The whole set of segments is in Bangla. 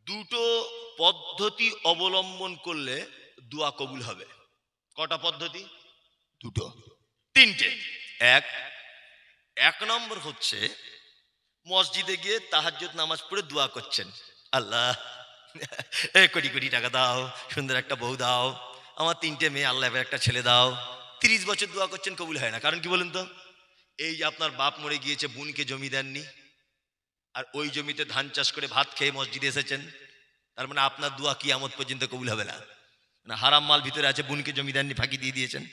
দুটো পদ্ধতি অবলম্বন করলে দোয়া কবুল হবে। কটা পদ্ধতি? দুটো, তিনটে। এক নম্বর হচ্ছে মসজিদে গিয়ে তাহাজ্জুদ নামাজ পড়ে দোয়া করছেন, আল্লাহ কোটি কোটি টাকা দাও, সুন্দর একটা বউ দাও, আমার 3টে মেয়ে, আল্লাহ একটা ছেলে দাও। 30 বছর দোয়া করছেন, কবুল হয় না। কারণ কি বলুন তো? এই যে আপনার বাপ মরে গিয়েছে, বোনকে জমি দেননি, আর ওই জমিতে ধান চাষ করে ভাত খেয়ে মসজিদে এসেছেন। তার মানে আপনার দোয়া কিয়ামত পর্যন্ত কবুল হবে না। হারাম মাল ভিতরে আছে, বোনকে জমি দেননি, ফাঁকি দিয়ে দিয়েছেন।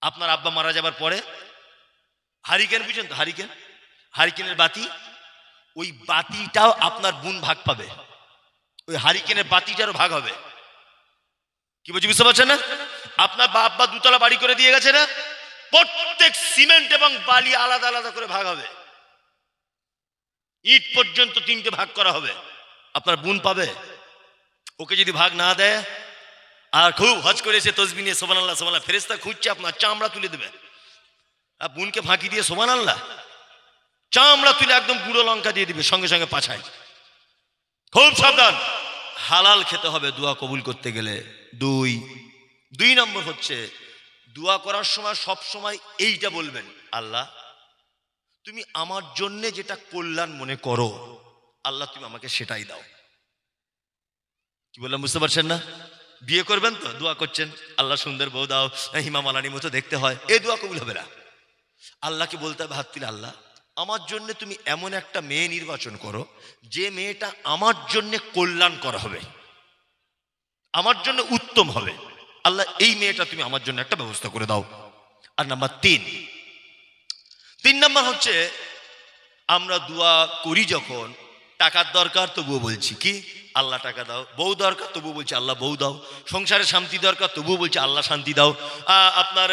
আপনার আব্বা মারা যাবার পরে হারিকেন, বুঝেন তো, হারিকেনের বাতি, ওই বাতিটাও আপনার বোন ভাগ পাবে, ওই হারিকেনের বাতিটারও ভাগ হবে। কি বলছি, বুঝতে পারছেন না? আপনার বাপ বা দুতলা বাড়ি করে দিয়ে গেছে না, প্রত্যেক সিমেন্ট এবং বালি আলাদা আলাদা করে ভাগ হবে, ইট পর্যন্ত 3টে ভাগ করা হবে, আপনার বোন পাবে। ওকে যদি ভাগ না দেয় আর খুব হজ করে এসে তসবিহ নিয়ে সুবহানাল্লাহ সুবহানাল্লাহ, ফেরেশতা খুঁজছে আপনার চামড়া তুলে দেবে। আর বোনকে ফাঁকি দিয়ে সুবহানাল্লাহ, চামড়া তুলে একদম গুঁড়ো লঙ্কা দিয়ে দিবে সঙ্গে সঙ্গে পাছায়। খুব সাবধান, হালাল খেতে হবে দোয়া কবুল করতে গেলে। দুই নম্বর হচ্ছে দোয়া করার সময় সব সময় এইটা বলবেন, আল্লাহ তুমি আমার জন্য যেটা কল্যাণ মনে করো, আল্লাহ তুমি আমাকে সেটাই দাও। কি বললাম, বুঝতে পারছেন না? বিয়ে করবেন তো দোয়া করছেন, আল্লাহ সুন্দর বউ দাও, হিমা মালানির মতো দেখতে হয়, এই দোয়া কবুল হবে না। আল্লাহকে বলতে হবে হাত তুলে, আল্লাহ আমার জন্য তুমি এমন একটা মেয়ে নির্বাচন করো যে মেয়েটা আমার জন্য কল্যাণ করা হবে, আমার জন্য উত্তম হবে, আল্লাহ এই মেয়েটা তুমি আমার জন্য একটা ব্যবস্থা করে দাও। আর নাম্বার 3 নাম্বার হচ্ছে আমরা দোয়া করি যখন টাকার দরকার তবুও বলছি কি, আল্লাহ টাকা দাও, বউ দরকার তবুও বলছি আল্লাহ বউ দাও, সংসারে শান্তি দরকার তবুও বলছি আল্লাহ শান্তি দাও, আপনার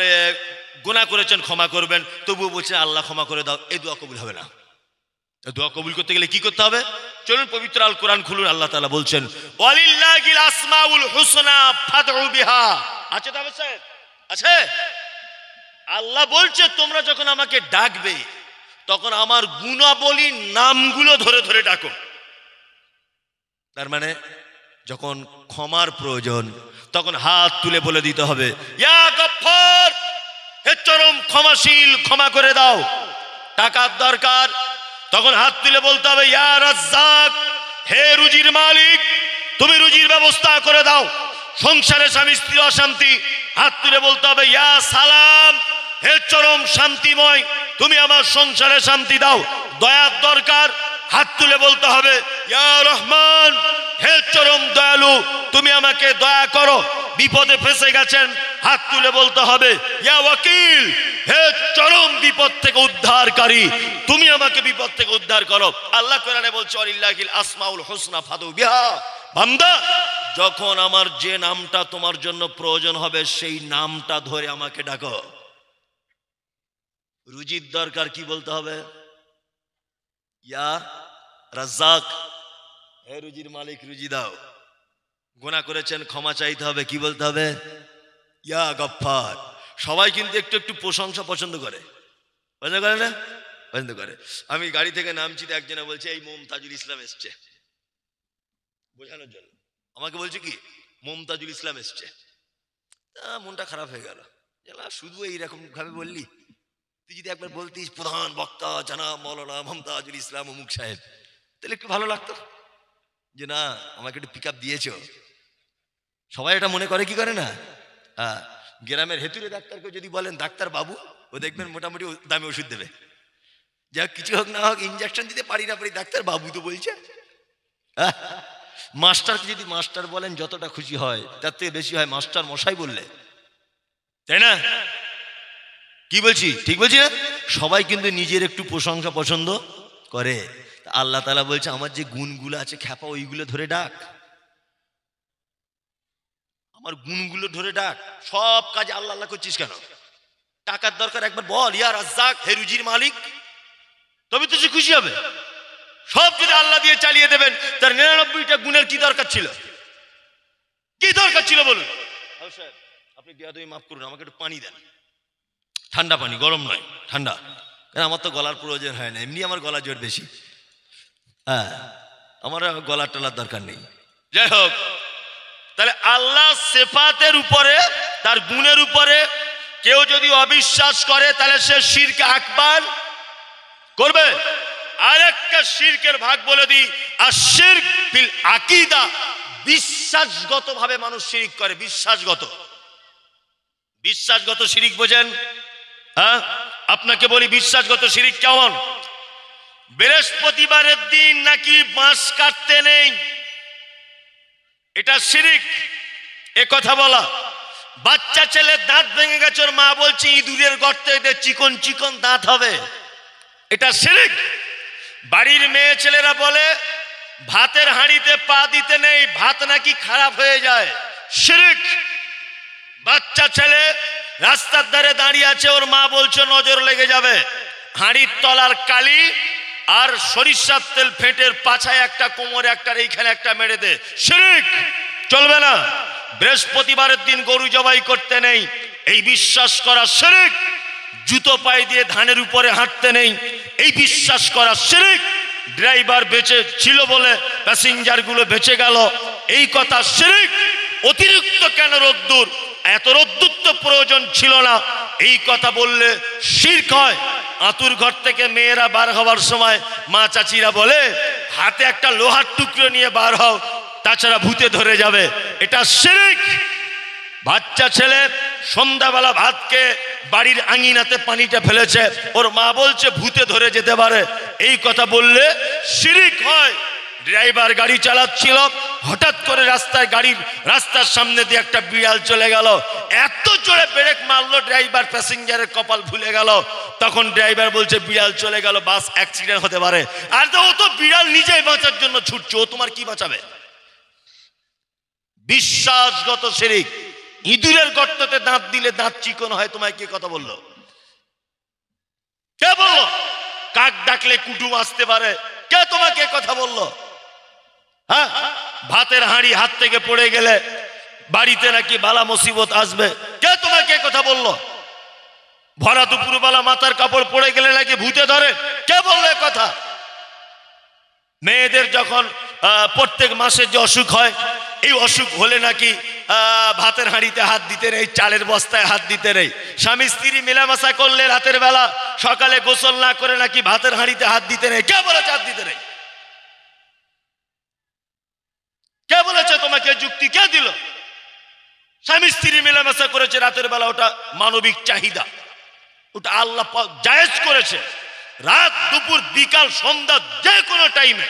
গুনাহ করেছেন ক্ষমা করবেন তবুও বলছেন আল্লাহ ক্ষমা করে দাও। এই দোয়া কবুল হবে না। দোয়া কবুল করতে গেলে কি করতে হবে? চলুন পবিত্র আল কোরআন খুলুন, আল্লাহ তাআলা বলছেন ওয়ালিল্লাহিল আসমাউল হুসনা ফাদউ বিহা। আছে তো স্যার, আছে। আল্লাহ বলছে তোমরা যখন আমাকে ডাকবে তখন আমার গুণাবলী নামগুলো ধরে ধরে ডাকো। তার মানে যখন ক্ষমার প্রয়োজন তখন হাত তুলে বলে দিতে হবে ইয়া গফফার, হে চরম ক্ষমাশীল, ক্ষমা করে দাও। টাকার দরকার তখন হাত তুলে বলতে হবে ইয়া রাজ্জাক, হে রুজির মালিক তুমি রুজির ব্যবস্থা করে দাও। সংসারে স্বামী স্ত্রী অশান্তি, হাত তুলে বলতে হবে ইয়া সালাম, হে চরম শান্তিময় তুমি আমার সংসারে শান্তি দাও। দয়ার দরকার, হাত তুলে বলতে হবে ইয়া রহমান, হে চরম দয়ালু তুমি আমাকে দয়া করো। বিপদে ফেসে গেছেন, হাত তুলে বলতে হবে ইয়া ওয়াকিল, হে চরম বিপদ থেকে উদ্ধারকারী তুমি আমাকে বিপদ থেকে উদ্ধার করো। আল্লাহ কোরআনে বলছে ওয়ালিল্লাহিল আসমাউল হুসনা ফাদউ বিহা। বান্দা যখন আমার যে নামটা তোমার জন্য প্রয়োজন হবে সেই নামটা ধরে আমাকে ডাকো। রুজির দরকার কি বলতে হবে? ইয়া রাজ্জাক, হে রুজির মালিক রুজি দাও। গুনাহ করেছেন ক্ষমা চাইতে হবে, কি বলতে হবে? ইয়া গফফার। সবাই কিন্তু একটু একটু প্রশংসা পছন্দ করে, পছন্দ করে না? পছন্দ করে। আমি গাড়ি থেকে নামছি, একজনে বলছে এই মুমতাজুল ইসলাম এসছে, বোঝানোর জন্য আমাকে বলছে কি মুমতাজুল ইসলাম এসছে। মনটা খারাপ হয়ে গেল, শুধু এইরকম ভাবে বললি, তুই যদি একবার বলতিস প্রধান বক্তা জানাব মাওলানা মুমতাজুল ইসলাম অমুক সাহেব, তাহলে একটু ভালো লাগতো যে না আমাকে একটু পিক আপ দিয়েছ। সবাই এটা মনে করে কি করে না? গ্রামের হেতুরে ডাক্তারকে যদি বলেন ডাক্তার বাবু, ও দেখবেন মোটামুটি দামে ওষুধ দেবে। যাক কিছু হোক না হোক, ইঞ্জেকশন দিতে পারি না পারি, ডাক্তার বাবু তো বলছে। মাস্টারকে যদি মাস্টার বলেন যতটা খুশি হয় তার থেকে বেশি হয় মাস্টার মশাই বললে, তাই না? কি বলছি, ঠিক বলছি না? সবাই কিন্তু নিজের একটু প্রশংসা পছন্দ করে। আল্লাহ তাআলা বলছে আমার যে গুণগুলো আছে খ্যাপা, ওইগুলো ধরে ডাক, আমার গুণগুলো ধরে ডাক। সব কাজে আল্লাহ আল্লাহ করছিস কেন? টাকার দরকার একবার বল ইয়া রাজ্জাক, হে রুজির মালিক, তবে তো সে খুশি হবে। সব যদি আল্লাহ দিয়ে চালিয়ে দেবেন তার 99টা গুণের কি দরকার ছিল? কি দরকার ছিল বলুন? আপনি বেয়াদবি মাফ করুন, আমাকে একটু পানি দেন, ঠান্ডা পানি, গরম নয়, ঠান্ডা। কারণ আমার তো গলার প্রয়োজন হয় না, এমনি আমার গলা জোর বেশি। আমার গলা টলার দরকার নেই। যাই হোক, তাহলে আল্লাহ সিফাতের উপরে, তার গুণের উপরে কেউ যদি অবিশ্বাস করে তাহলে সে শিরক আকবার করবে। আরেকটা শিরকের ভাগ বলে দিই, আর শিরক ফিল আকীদা, বিশ্বাসগত ভাবে মানুষ শিরিক করে। বিশ্বাসগত শিরিক বোঝেন? হ্যাঁ, আপনাকে বলি বিশ্বাসগত শিরিক কেমন। বৃহস্পতিবারের দিন নাকি বাঁশ কাটতে নেই, এটা শিরিক। এ কথা বলা, বাচ্চা ছেলের দাঁত ভেঙে গেছে, ওর মা বলছে ইঁদুরের গর্তে এদের চিকন চিকন দাঁত হবে, এটা শিরিক। বাড়ির মেয়ে ছেলেরা বলে ভাতের হাঁড়িতে পা দিতে নেই, ভাত নাকি খারাপ হয়ে যায়, শিরিক। বাচ্চা ছেলে রাস্তার ধারে দাঁড়িয়ে আছে, ওর মা বলছে নজর লেগে যাবে, হাঁড়ির তলার কালি আর সরিষার তেল ফেটের পাছায় একটা, কোমরে একটা, এইখানে একটা মেরে দে, শিরিক, চলবে না। বৃহস্পতিবারের দিন গরু জবাই করতে নেই, এই বিশ্বাস করা শিরিক। জুতো পায়ে দিয়ে ধানের উপরে হাঁটতে নেই, এই বিশ্বাস করা শিরিক। ড্রাইভার বেঁচে ছিল বলে প্যাসেঞ্জার গুলো বেঁচে গেল, এই কথা শিরিক। অতিরিক্ত কেন রোদ্দুর, এত রোদ্দুর তো প্রয়োজন ছিল না, এই কথা বললে শিরক হয়। আতুর ঘর থেকে মেয়েরা বার হওয়ার সময় মা চাচিরা বলে হাতে একটা লোহার টুকরো নিয়ে বার হও, তাছাড়া ভূতে ধরে যাবে, এটা শিরক। বাচ্চা ছেলে সন্ধ্যাবেলা ভাতকে বাড়ির আঙিনাতে পানিটা ফেলেছে, ওর মা বলছে ভূতে ধরে যেতে পারে, এই কথা বললে শিরক হয়। ড্রাইভার গাড়ি চালাচ্ছিল, হঠাৎ করে রাস্তার সামনে দিয়ে একটা বিড়াল চলে গেল, এত জোরে ব্রেক মারলো ড্রাইভার, প্যাসেঞ্জারের কপাল ভুলে গেল। তখন ড্রাইভার বলছে বিড়াল চলে গেল, বাস অ্যাক্সিডেন্ট হতে পারে। আর তো ও তো বিড়াল নিজেই বাঁচার জন্য ছুটছে, ও তোমার কি বাঁচাবে? বিশ্বাসগত শিরক। ইঁদুরের গর্ততে দাঁত দিলে দাঁত চিকন হয়, তোমায় কে কথা বললো? কে বললো? কাক ডাকলে কুটুম আসতে পারে, কে তোমাকে কথা বললো? হ্যাঁ, ভাতের হাঁড়ি হাত থেকে পড়ে গেলে বাড়িতে নাকি বালা মুসিবত আসবে, কে তোমাকে কথা বললো? ভরা দুপুরবেলা মাথার কাপড় পড়ে গেলে নাকি ভূতে ধরে, কে বললো কথা? মেয়েদের যখন প্রত্যেক মাসে যে অসুখ হয়, এই অসুখ হলে নাকি ভাতের হাঁড়িতে হাত দিতে নেই, চালের বস্তায় হাত দিতে নেই। স্বামী স্ত্রী মেলামেশা করলে রাতের বেলা সকালে গোসল না করে নাকি ভাতের হাঁড়িতে হাত দিতে নেই, কে বলেছে হাত দিতে নেই? কে বলেছে তোমাকে? যুক্তি কে দিল? স্বামী স্ত্রী মেলামেশা করেছে রাতের বেলা, ওটা মানবিক চাহিদা, ওটা আল্লাহ জায়েজ করেছে। রাত, দুপুর, বিকাল, সন্ধ্যা, যে কোনো টাইমে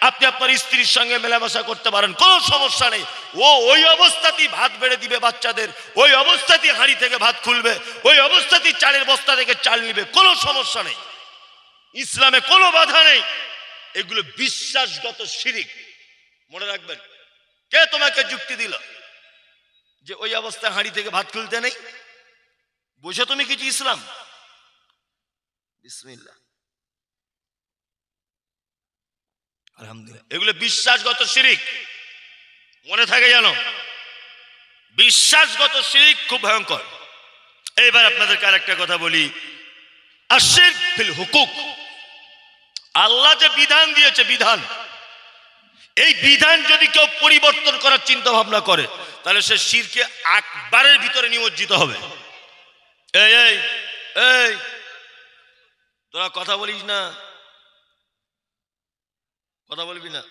আপনি আপনার স্ত্রীর সঙ্গে মেলামেশা করতে পারেন, কোনো সমস্যা নেই। ও ওই অবস্থাতেই ভাত বেড়ে দিবে বাচ্চাদের, ওই অবস্থাতেই হাঁড়ি থেকে ভাত খুলবে, ওই অবস্থাতেই চালের বস্তা থেকে চাল নিবে, কোনো সমস্যা নেই। ইসলামে কোনো বাধা নেই। এগুলো বিশ্বাসগত শিরিক, মনে রাখবেন। কে তোমাকে যুক্তি দিল যে ওই অবস্থায় হাঁড়ি থেকে ভাত খুলতে নেই? বুঝো তুমি কিছু ইসলাম? বিসমিল্লাহ, আলহামদুলিল্লাহ। এগুলো বিশ্বাসগত শিরিক, মনে থাকে জানো, বিশ্বাসগত শিরিক খুব ভয়ঙ্কর। এইবার আপনাদেরকে আরেকটা কথা বলি, আশিরক ফিল হুকুক। আল্লাহ যে বিধান দিয়েছে, বিধান, এই বিধান যদি কেউ পরিবর্তন করার চিন্তা ভাবনা করে তাহলে সে শিরকে আকবারের ভিতরে নিমজ্জিত হবে। এই এই এই তোরা কথা বলিস না, কথা বলবি না।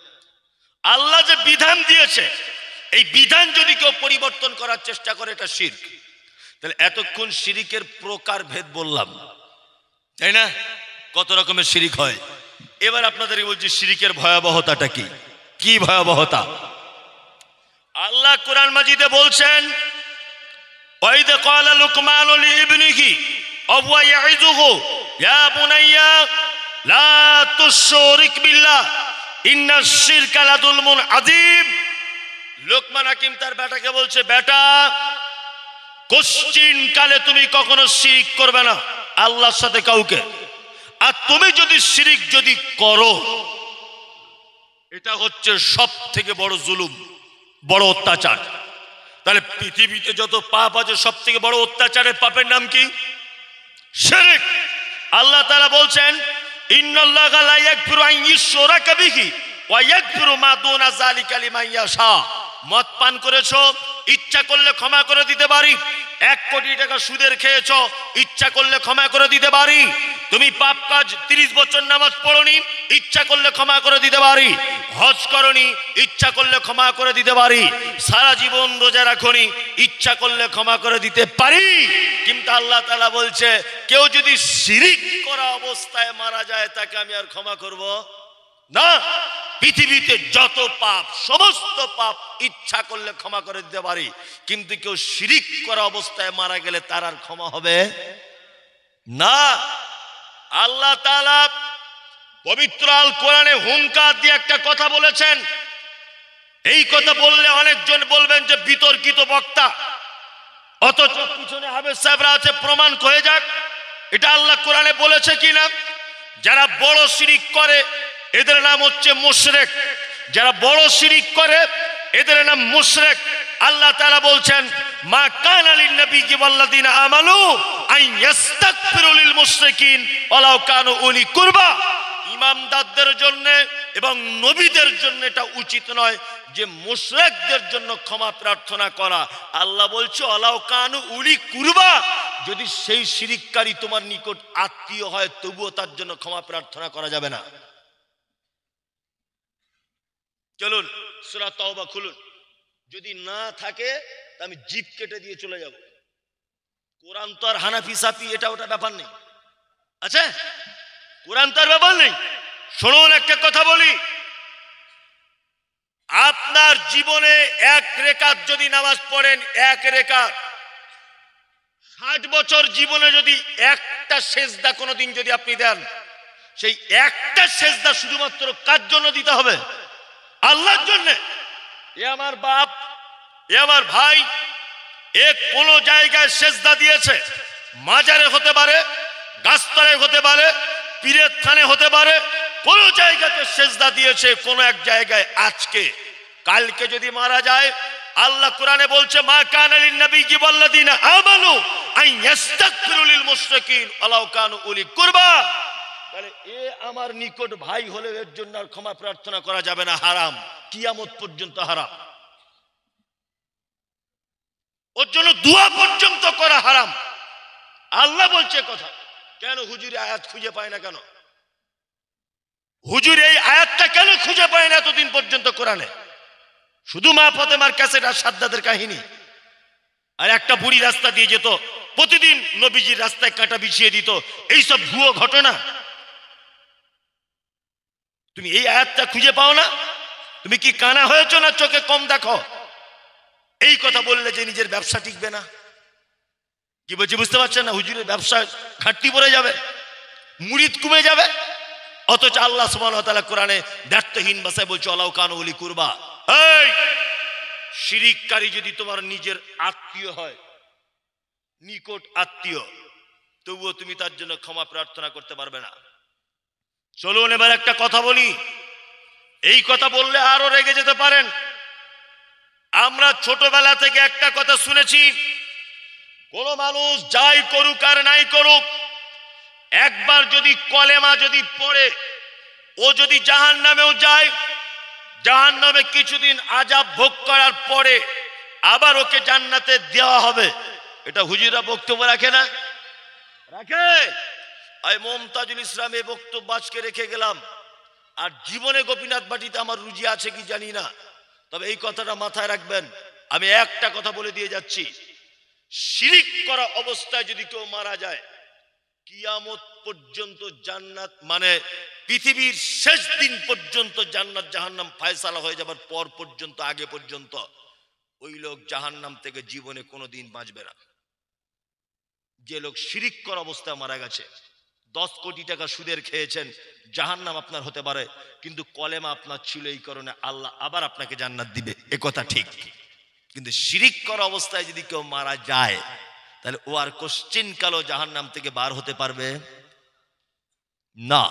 আল্লাহ যে বিধান দিয়েছে, এই বিধান যদি কেউ পরিবর্তন করার চেষ্টা করে, এটা শিরক। তাহলে এতক্ষণ শিরিকের প্রকার ভেদ বললাম, তাই না? কত রকমের শিরিক হয়। এবার আপনাদের বলছি শিরিকের ভয়াবহতাটা কি, কি ভয়াবহতা। আল্লাহ কোরআন মাজিদে বলছেন, ওয়াইদ ক্বালা লুকমান লিইবনিহি ওয়া হুয়া ইয়াইযুহু ইয়া বুনাইয়া লা তুশরিক বিল্লাহ ইন্নাশ শিরকা লাযুলমুন আযীম। লোকমান হাকিম তার বেটাকে বলছে, বেটা, কোশ্চিন কালে তুমি কখনো শিরিক করবে না আল্লাহর সাথে কাউকে। আর তুমি যদি শিরিক যদি করো, এটা হচ্ছে সব থেকে বড় জুলুম, বড় অত্যাচার। তাহলে পৃথিবীতে যত পাপ আছে সব থেকে বড় অত্যাচারের পাপের নাম কি? শিরক। আল্লাহ তাআলা বলছেন, ইন্নাল্লাহা লা ইয়াগফিরু আন ইউশরাকা বিহি ওয়া ইয়াগফিরু মা দুনা যালিকা লিমান ইয়াশা। মদ পান করেছো, ইচ্ছা করলে ক্ষমা করে দিতে পারি। 1 কোটি টাকা সুদের খেয়েছো, ইচ্ছা করলে ক্ষমা করে দিতে পারি। তুমি পাপ কাজ 30 বছর নামাজ পড়োনি, ইচ্ছা করলে ক্ষমা করে দিতে পারি। হজ করনি, ইচ্ছা করলে ক্ষমা করে দিতে পারি। সারা জীবন রোজা রাখনি, ইচ্ছা করলে ক্ষমা করে দিতে পারি। কিন্তু আল্লাহ তাআলা বলছে কেউ যদি শিরিক করা অবস্থায় মারা যায় তাকে আমি আর ক্ষমা করব না। পৃথিবীতে যত পাপ, সমস্ত পাপ ইচ্ছা করলে ক্ষমা করে দিতে পারি, কিন্তু কেউ শিরিক করা অবস্থায় মারা গেলে তার আর ক্ষমা হবে না। আল্লাহ তাআলা পবিত্র আল কোরআনে হুঙ্কার দিয়ে একটা কথা বলেছেন। এই কথা বললে অনেকজন বলবেন যে বিতর্কিত বক্তা, অথচ পিছনে হাফেজ সাহেবরা আছে, প্রমাণ হয়ে যাক এটা আল্লাহ কোরআনে বলেছে কিনা। যারা বড় শিরিক করে এদের নাম হচ্ছে মুশরিক। যারা বড় শিরিক করে এদের নাম মুশরিক। আল্লাহ তাআলা বলছেন মা কানা লিন নবিয়্যি ওয়াল্লাযিনা আমানু আন ইস্তাগফিরু লিল মুশরিকিন ওয়ালাউ কানু উলি কুরবা। ইমানদারদের জন্য এবং নবীদের জন্য এটা উচিত নয় যে মুশরিকদের জন্য ক্ষমা প্রার্থনা করা। আল্লাহ বলছে ওয়ালাউ কানু উলি কুরবা, যদি সেই শিরিককারী তোমার নিকট আত্মীয় হয় তবুও তার জন্য ক্ষমা প্রার্থনা করা যাবে না। চলুন সূরা তাওবা খুলুন, যদি না থাকে তা আমি জিভ কেটে দিয়ে চলে যাব। কোরআন তো আর হানাফি সাফি এটা ওটা ব্যাপার নেই, আচ্ছা কোরআন তার ব্যাপার নেই। শুনুন একটা কথা বলি, আপনার জীবনে 1 রেকাত যদি নামাজ পড়েন, 1 রেকাত, 60 বছর জীবনে যদি একটা সেজদা কোনোদিন যদি আপনি দেন, সেই একটা সেজদা শুধুমাত্র কার জন্য দিতে হবে? আল্লাহর জন্য। এ আমার বাপ, এ আমার ভাই, এ কোন জায়গায় সেজদা দিয়েছে, মাজারে হতে পারে, গাছতলায় হতে পারে, পীরের থানে হতে পারে, কোন জায়গাতে সেজদা দিয়েছে, কোন এক জায়গায় আজকে কালকে যদি মারা যায়, আল্লাহ কোরআনে বলছে মা কানা লিন নবিয়্যি ওয়াল্লাযিনা আমানু আন ইস্তাগফিরু লিল মুশরিকিন ওয়ালাউ কানু উলি কুরবা। তাহলে এ আমার নিকট ভাই হলে এর জন্য আর ক্ষমা প্রার্থনা করা যাবে না, হারাম, কিয়ামত পর্যন্ত হারাম। ওর জন্য দোয়া পর্যন্ত করা হারাম। আল্লাহ বলছে কথা। কেন হুজুর আয়াত খুঁজে পায় না? কেন হুজুর এই আয়াতটা কেন খুঁজে পায় না এতদিন পর্যন্ত কোরআনে? শুধু মা ফাতেমার ক্যাসেট আর সাদ্দাতের কাহিনী, আর একটা বুড়ি রাস্তা দিয়ে যেত, প্রতিদিন নবীজির রাস্তায় কাঁটা বিছিয়ে দিত, এইসব ভুয়ো ঘটনা। তুমি এই আয়াতটা খুঁজে পাও না? তুমি কি কানা হয়েছো না চোখে কম দেখো? এই কথা বললে যে নিজের ব্যবসা টিকবে না, কি বলছি বুঝতে পারছেন না? হুজুরের ব্যবসা ঘাটতি পড়ে যাবে, মুরিদ কমে যাবে। অথচ আল্লাহ সুবহানাহু ওয়া তাআলা কোরআনে দায়িত্বহীন ভাষায় বলছে ওয়ালাউ কানু উলি কুরবা। এই শিরিককারী যদি তোমার নিজের আত্মীয় হয়, নিকট আত্মীয়, তবুও তুমি তার জন্য ক্ষমা প্রার্থনা করতে পারবে না। চলুন এবার একটা কথা বলি, এই কথা বললে আরো রেগে যেতে পারেন। আমরা ছোটবেলা থেকে একটা কথা শুনেছি, কোন মানুষ যাই করুক আর নাই করুক, একবার যদি কলেমা যদি পড়ে ও যদি জাহান্নামেও যায়, জাহান্নামে কিছুদিন আযাব ভোগ করার পরে আবার ওকে জান্নাতে দেওয়া হবে। এটা হুজুরা বক্তব্য রাখে না? রাখে। আমি মুমতাজুল ইসলামে বক্তব্য আজকে রেখে গেলাম, আর জীবনে গোপীনাথ বাটিতে আমার রুজি আছে কি জানি না, তবে এই কথাটা মাথায় রাখবেন। আমি একটা কথা বলে দিয়ে যাচ্ছি, শিরিক করা অবস্থায় যদি কেউ মারা যায়, কিয়ামত পর্যন্ত জান্নাত, মানে পৃথিবীর শেষ দিন পর্যন্ত জান্নাত জাহান্নাম ফয়সালা হয়ে যাবার পর পর্যন্ত, আগে পর্যন্ত ওই লোক জাহান্নাম থেকে জীবনে কোনোদিন বাঁচবে না। যে লোক শিরিক করা অবস্থায় মারা গেছে, 10 কোটি টাকা সুদের খেয়েছেন, জাহান্নাম আপনার হতে পারে, কিন্তু কলেমা আপনার ছিল, এই কারণে আল্লাহ আবার আপনাকে জান্নাত দিবে, এ কথা ঠিক। কিন্তু শিরিক করা অবস্থায় যদি কেউ মারা যায়, তাহলে ও আর কোশ্চিন কালো জাহান্নাম থেকে বার হতে পারবে না,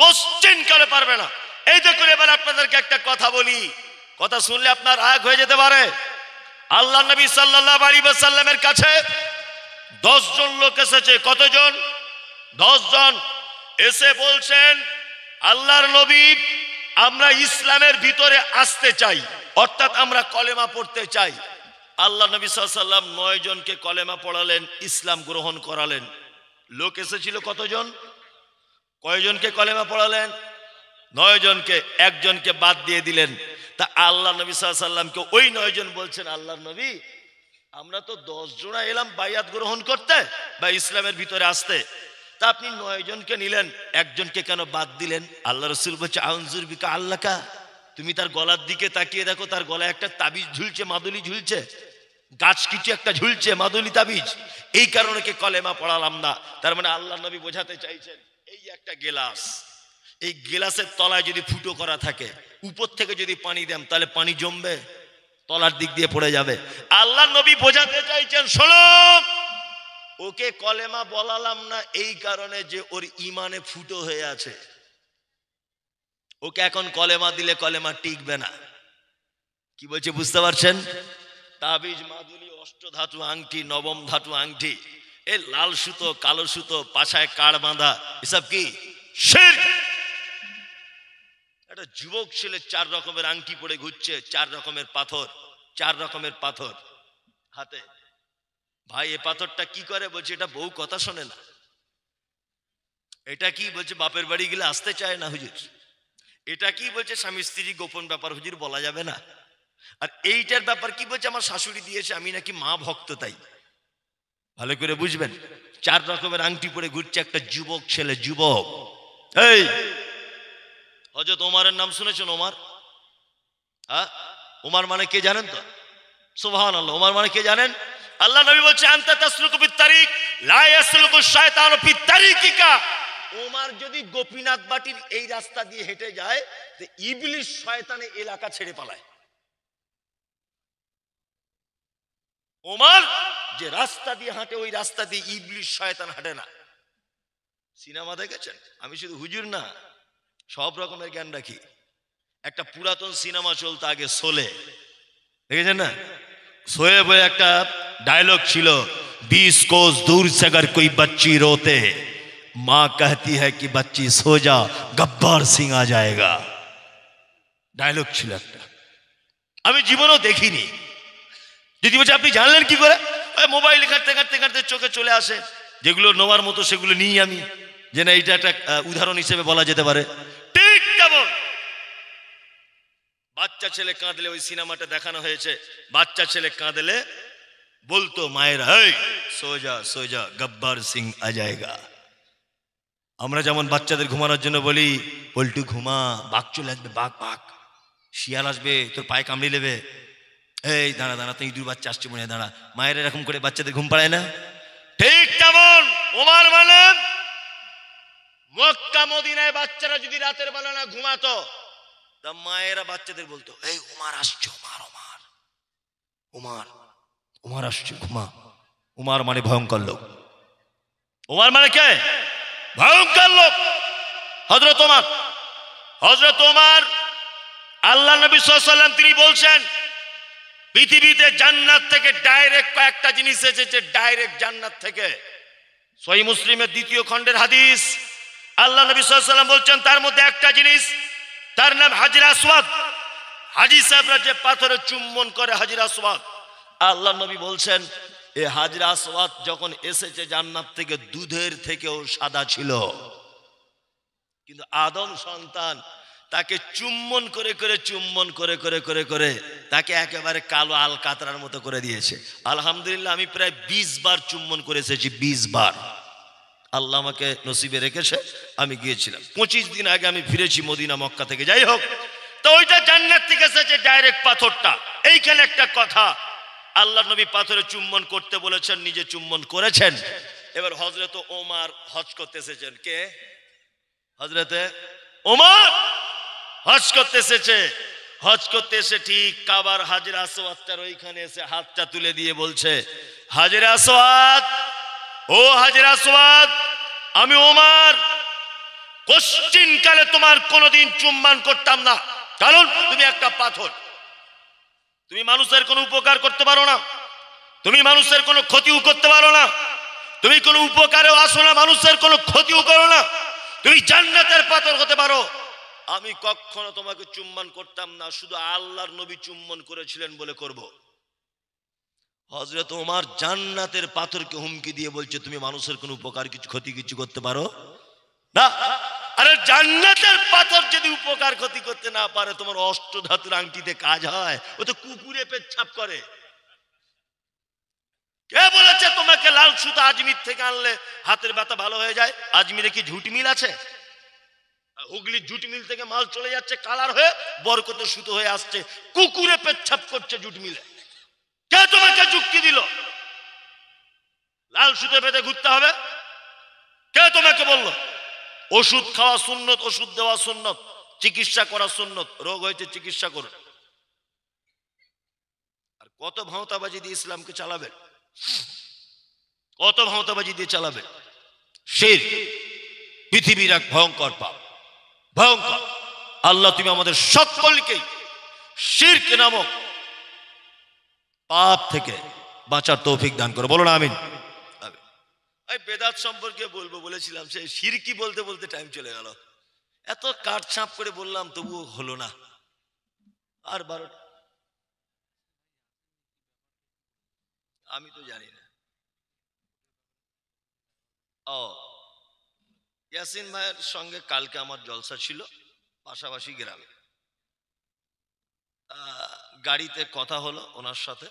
কোশ্চিন কালে পারবে না। এই দেখুন, এবার আপনাদেরকে একটা কথা বলি, কথা শুনলে আপনার রাগ হয়ে যেতে পারে। আল্লাহ নবী সাল্লাল্লাহু আলাইহি ওয়াসাল্লামের কাছে 10 জন লোক এসেছে। কতজন? 10 জন। এসে বলছেন, আল্লাহর নবী, আমরা ইসলামের ভিতরে আসতে চাই, অর্থাৎ আমরা কলেমা পড়তে চাই। আল্লাহ নবী সাল্লাল্লাহু আলাইহি ওয়াসাল্লাম 9 জনকে কলেমা পড়ালেন, ইসলাম গ্রহণ করালেন। লোক এসেছিল কতজন? কয়জনকে কলেমা পড়ালেন? 9 জনকে, একজনকে বাদ দিয়ে দিলেন। তা আল্লাহ নবী সাল্লাল্লাহু আলাইহি ওয়াসাল্লামকে ওই 9 জন বলছেন, আল্লাহর নবী আমরা তো 10 জনা এলাম বাইয়াত গ্রহণ করতে বা ইসলামের ভিতরে আসতে, তা আপনি 9 জনকে নিলেন, একজনকে কেন বাদ দিলেন? আল্লাহ রাসূল বলছে, আউযুর বিকা আল্লাকা, তুমি তার গলার দিকে তাকিয়ে দেখো, তার গলায় একটা তাবিজ ঝুলছে, মাদুলি ঝুলছে, গাছ কিছু একটা ঝুলছে, মাদুলি তাবিজ, এই কারণে কে কলেমা পড়ালাম না। তার মানে আল্লাহ নবী বোঝাতে চাইছেন, এই যে একটা গেলাস, এই গেলাসের তলায় যদি ফুটো করা থাকে, উপর থেকে যদি পানি দেন তাহলে পানি জমবে, তলার দিক দিয়ে পড়ে যাবে। আল্লাহ নবী বোঝাতে চাইছেন, শোনো, ওকে কলেমা বলালাম না এই কারণে যে ওর ইমানে ফুটো হয়ে আছে, ওকে এখন কলেমা দিলে কলেমা টিকবে না। কি বলছে বুঝতে পারছেন? তাবিজ, মাদুলি, অষ্টধাতু আংটি, নবম ধাতু আংটি, এই লাল সুতো, কালো সুতো, পাছায় কাড় বাঁধা, এসব কি শিরক। একটা যুবক ছেলে 4 রকমের আংটি পরে ঘুরছে, 4 রকমের পাথর, 4 রকমের পাথর হাতে। ভাই এ পাথরটা কি করে? বলছে এটা বউ কথা শোনে না। এটা কি? বলছে বাপের বাড়ি গেলে আসতে চায় না হুজুর। এটা কি? বলছে স্বামী স্ত্রী গোপন ব্যাপার হুজুর, বলা যাবে না। আর এইটার ব্যাপার কি? বলছে আমার শাশুড়ি দিয়েছে, আমি নাকি মা ভক্ত তাই। ভালো করে বুঝবেন, 4 রকমের আংটি পরে ঘুরছে একটা যুবক ছেলে, যুবক। এই হযরত ওমরের নাম শুনেছেন? ওমর, হ্যাঁ, ওমর মানে কে জানেন তো? সুবহানাল্লাহ, ওমর মানে কে জানেন? আল্লাহ নবী বলছে, আনতা তাসলুকু বিত তারিক লা ইয়াসলুকু শায়তানু ফিত তারিকিকা। ওমর যদি গোপীনাথ বাটির এই রাস্তা দিয়ে হেঁটে যায় তো ইবলিশ শয়তানে এলাকা ছেড়ে পালায়। ওমর যে রাস্তা দিয়ে হাঁটে ওই রাস্তা দিয়ে ইবলিশ শয়তান হাঁটে না। সিনেমা দেখেছেন? আমি শুধু হুজুর না, সব রকমের জ্ঞান রাখি। একটা পুরাতন সিনেমা চলতো আগে, শোলে, দেখেছেন না? শোলে বলে একটা ডায়লগ ছিল, 20 कोस दूर से अगर कोई बच्ची रोते माँ कहती है कि बच्ची सो जा, गब्बर सिंह आ जाएगा। ডায়লগ ছিল একটা, আমি জীবনেও দেখিনি। যদি বলছে আপনি জানলেন কি করে? মোবাইল ঘাঁটতে ঘাঁটতে ঘাঁটতে চোখে চলে আসে, যেগুলো নেওয়ার মতো সেগুলো নিই আমি, যে না এটা একটা উদাহরণ হিসেবে বলা যেতে পারে। ঠিক কেমন বাচ্চা ছেলে কাঁদলে, ওই সিনেমাটা দেখানো হয়েছে, বাচ্চা ছেলে কাঁদলে বলতো মায়ের, এই সোজা সোজা গব্বর সিং আ জায়েগা। আমরা যেমন বাচ্চাদের ঘুমানোর জন্য বলি, পল্টু ঘুমা, বাঘ চলে আসবে, বাঘ বাঘ, শিয়াল আসবে তোর পায়ে কামড়ে নেবে, এই দাঁড়া দাঁড়া, তুই 2 বাচ্চা আসছে মনে হয়, দাঁড়া। মায়ের এরকম করে বাচ্চাদের ঘুম পাড়ায় না? ঠিক তেমন ওমর মানে মক্কা মদিনায় বাচ্চারা যদি রাতের বেলা না ঘুমাতো, তা মায়েরা বাচ্চাদের বলতো, এই ওমর আসছে, ওমর ওমর ওমর ওমর আসছে, ঘুমা। ওমর মানে ভয়ঙ্কর লোক। ওমর মানে কে? ভয়ঙ্কর লোক। হযরত ওমর, হযরত ওমর, আল্লাহ নবী সাল্লাল্লাহু আলাইহি ওয়াসাল্লাম তিনি বলছেন, পৃথিবীতে জান্নাত থেকে ডাইরেক্ট কয়েকটা জিনিস এসেছে, ডাইরেক্ট জান্নাত থেকে। সহিহ মুসলিমের 2য় খণ্ডের হাদিস, আল্লাহ নবী সাল্লাল্লাহু আলাইহি ওয়াসাল্লাম বলছেন, তার মধ্যে একটা জিনিস, তার নাম হাজর আসওয়াদ। হাজী সাহেবরা যে পাথরে চুম্বন করে, হাজর আসওয়াদ, আল্লাহ নবী বলছেন এই হাজর আসওয়াদ যখন এসেছে জান্নাত থেকে, দুধের থেকেও সাদা ছিল। কিন্তু আদম সন্তান তাকে চুম্বন করে করে, চুম্বন করে করে করে করে তাকে একেবারে কালো আল কাতরার মতো করে দিয়েছে। আলহামদুলিল্লাহ, আমি প্রায় 20 বার চুম্বন করে এসেছি, 20 বার। আল্লাহ আমাকে নসিবে রেখেছে, আমি গিয়েছিলাম 25 দিন আগে, আমি ফিরেছি মদিনা মক্কা থেকে। যাই হোক, তো ওইটা জান্নাত থেকে এসেছে ডাইরেক্ট পাথরটা। এইখানে একটা কথা, আল্লাহ নবী পাথরে চুম্বন করতে বলেছেন, নিজে চুম্বন করেছেন। এবার হযরত ওমর হজ করতে এসেছেন। কে? হযরতে ওমর হজ করতে এসেছে। হজ করতে এসে ঠিক কাবার হাজর আসওয়াদটার ওইখানে এসে হাতটা তুলে দিয়ে বলছে, হাজর আসওয়াদ, ও হাজর আসওয়াদ, আমি ওমর কোশ্চিন কালে তোমার কোনোদিন চুম্বন করতাম না, কারণ তুমি একটা পাথর। তুমি মানুষের কোনো উপকার করতে পারো না, তুমি মানুষের কোনো ক্ষতিও করতে পারো না, তুমি কোনো উপকারেও আসো না, মানুষের কোনো ক্ষতিও করো না। তুমি জান্নাতের পাথর হতে পারো, আমি কখনো তোমাকে চুম্বন করতাম না, শুধু আল্লাহর নবী চুম্বন করেছিলেন বলে করব। হযরত ওমর জান্নাতের পাথরকে হুমকি দিয়ে বলছে, তুমি মানুষের কোনো উপকার কিছু ক্ষতি কিছু করতে পারো না। আরে জান্নাতের পাথর যদি উপকার ক্ষতি করতে না পারে, তোমার অষ্টধাতুর আংটিতে কাজ হয়? ও তো কুকুরে পেচ্ছাপ করে। কে বলেছে তোমাকে লাল সুতা আজমির থেকে আনলে হাতের ব্যথা ভালো হয়ে যায়? আজমিরে কি ঝুট মিল আছে? হুগলির জুট মিল থেকে মাল চলে যাচ্ছে কালার হয়ে, বরকতের সুতো হয়ে আসছে, কুকুরে পেচ্ছাপ করছে জুট মিলে। কে তোমাকে যুক্তি দিল লাল সুতো বেঁধে ঘুরতে হবে? কে তোমাকে বললো? ওষুধ খাওয়া সুন্নত, ওষুধ দেওয়া সুন্নত, চিকিৎসা করা সুন্নত। রোগ হয়েছে চিকিৎসা করুন। আর কত ভাঁওতাবাজি দিয়ে ইসলামকে চালাবেন? কত ভাঁওতাবাজি দিয়ে চালাবেন? শিরক পৃথিবীর এক ভয়ঙ্কর পাপ, ভয়ঙ্কর। আল্লাহ তুমি আমাদের সকলকেই শিরক নামক পাপ থেকে বাঁচার তৌফিক দান করো, বলো না আমিন। এই বেদাত সম্পর্কে বলবো বলেছিলাম, সেই শিরকি বলতে বলতে টাইম চলে গেল। এত কাটছাপ করে বললাম তবুও হলো না। আর 12টা আমি তো জানি না। ও, ইয়াসিন ভাইয়ের সঙ্গে কালকে আমার জলসা ছিল পাশাপাশি গ্রামে। গাড়িতে কথা হলো ওনার সাথে।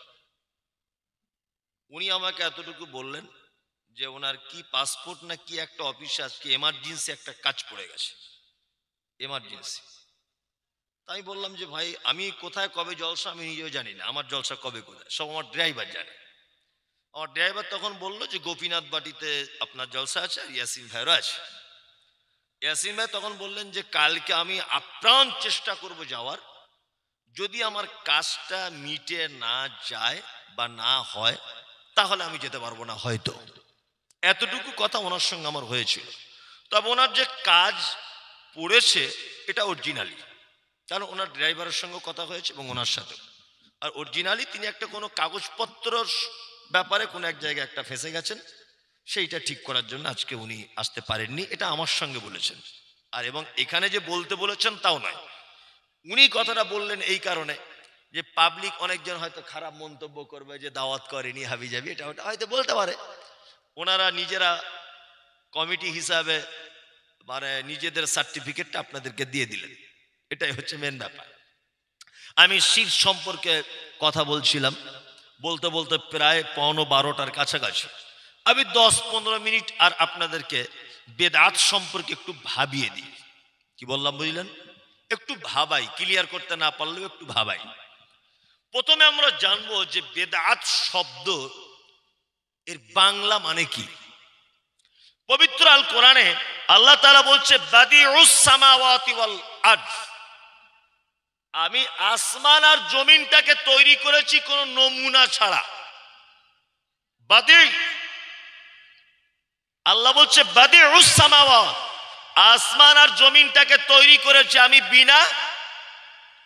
উনি আমাকে এতটুকু বললেন যে ওনার কি পাসপোর্ট না কি একটা অফিসে আজকে এমার্জেন্সি একটা কাজ পড়ে গেছে, এমার্জেন্সি। তাই বললাম যে ভাই আমি কোথায় কবে জলসা আমি নিজেও জানি না, আমার জলসা কবে কোথায় সব আমার ড্রাইভার জানে। আমার ড্রাইভার তখন বললো যে গোপীনাথ বাটিতে আপনার জলসা আছে আর ইয়াসিন ভাইয়েরও আছে। ইয়াসিন ভাই তখন বললেন যে কালকে আমি আপ্রাণ চেষ্টা করব যাওয়ার, যদি আমার কাজটা মিটে না যায় বা না হয় তাহলে আমি যেতে পারবো না হয়তো। এতটুকু কথা ওনার সঙ্গে আমার হয়েছিল। তবে ওনার যে কাজ পড়েছে এটা অরিজিনালি, কারণ ওনার ড্রাইভারের সঙ্গে কথা হয়েছে এবং ওনার সাথে। আর অরিজিনালি তিনি একটা কোনো কাগজপত্র ব্যাপারে কোনো এক জায়গায় একটা ফেঁসে গেছেন, সেইটা ঠিক করার জন্য আজকে উনি আসতে পারেননি, এটা আমার সঙ্গে বলেছেন। আর এবং এখানে যে বলতে বলেছেন তাও নয়, উনি কথাটা বললেন এই কারণে যে পাবলিক অনেকজন হয়তো খারাপ মন্তব্য করবে যে দাওয়াত করেনি হাবি যাবি, এটা ওটা হয়তো বলতে পারে। ওনারা নিজেরা কমিটি হিসাবে মানে নিজেদের সার্টিফিকেটটা আপনাদেরকে দিয়ে দিলেন, এটাই হচ্ছে মেন ব্যাপার। আমি শির সম্পর্কে কথা বলছিলাম, বলতে বলতে প্রায় 11:15টার কাছাকাছি। আমি 10-15 মিনিট আর আপনাদেরকে বেদাত সম্পর্কে একটু ভাবিয়ে দিই। কি বললাম বুঝলেন? একটু ভাবাই, ক্লিয়ার করতে না পারলেও একটু ভাবাই। প্রথমে আমরা জানবো যে বেদাত শব্দ এর বাংলা মানে কি। পবিত্র আল কোরআনে আল্লাহ তাআলা বলছে বাদিউস সামাওয়াতি ওয়াল আরদ, আমি আসমান আর জমিনটাকে তৈরি করেছি কোন নমুনা ছাড়া। বাদি, আল্লাহ বলছে বাদিউস সামাওয়াত, আসমান আর জমিনটাকে তৈরি করেছি আমি বিনা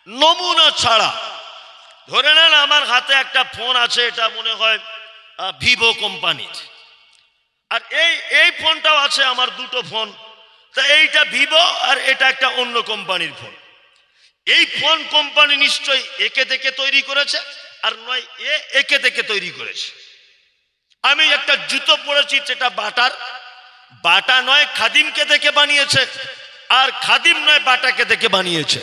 নমুনা ছাড়া। ধরে নেন আমার হাতে একটা ফোন আছে, এটা মনে হয় ভিভো কোম্পানির, আর এই ফোনটাও আছে আমার দুটো ফোন, তা এইটা ভিভো আর এটা একটা অন্য কোম্পানির ফোন। এই ফোন কোম্পানি নিশ্চয়ই একে দেখে তৈরি করেছে, আর নয় একে দেখে তৈরি করেছে। আমি একটা জুতো পরেছি যেটা বাটার, বাটা নয় খাদিমকে দেখে বানিয়েছে, আর খাদিম নয় বাটাকে দেখে বানিয়েছে।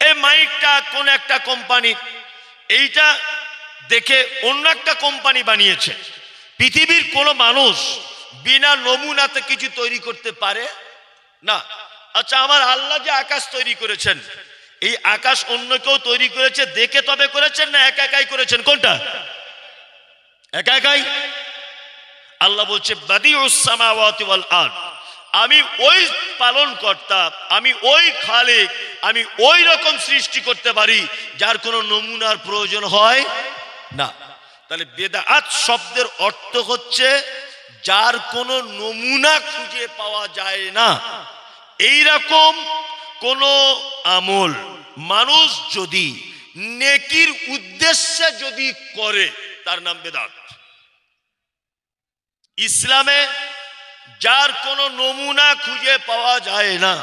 এই মাইকটা কোন একটা কোম্পানি, এইটা দেখে অন্য একটা কোম্পানি বানিয়েছে। পৃথিবীর কোন মানুষ বিনা নমুনাতে কিছু তৈরি করতে পারে না। আচ্ছা, আমার আল্লাহ যে আকাশ তৈরি করেছেন, এই আকাশ অন্য কেউ তৈরি করেছে দেখে তবে করেছেন না একা একাই করেছেন? কোনটা? একা একাই। আল্লাহ বলছে বাদিউস সামাওয়াতি ওয়াল আরদ, আমি ওই পালন কর্তা, আমি ওই খালিক, আমি ওই রকম সৃষ্টি করতে পারি যার কোনো নমুনার প্রয়োজন হয় না। তাহলে বেদাত শব্দের অর্থ হচ্ছে যার কোনো নমুনা খুঁজে পাওয়া যায় না। এই রকম কোন আমল মানুষ যদি নেকির উদ্দেশ্যে যদি করে তার নাম বেদাত। ইসলামে যার কোনো নমুনা খুঁজে পাওয়া যায় না,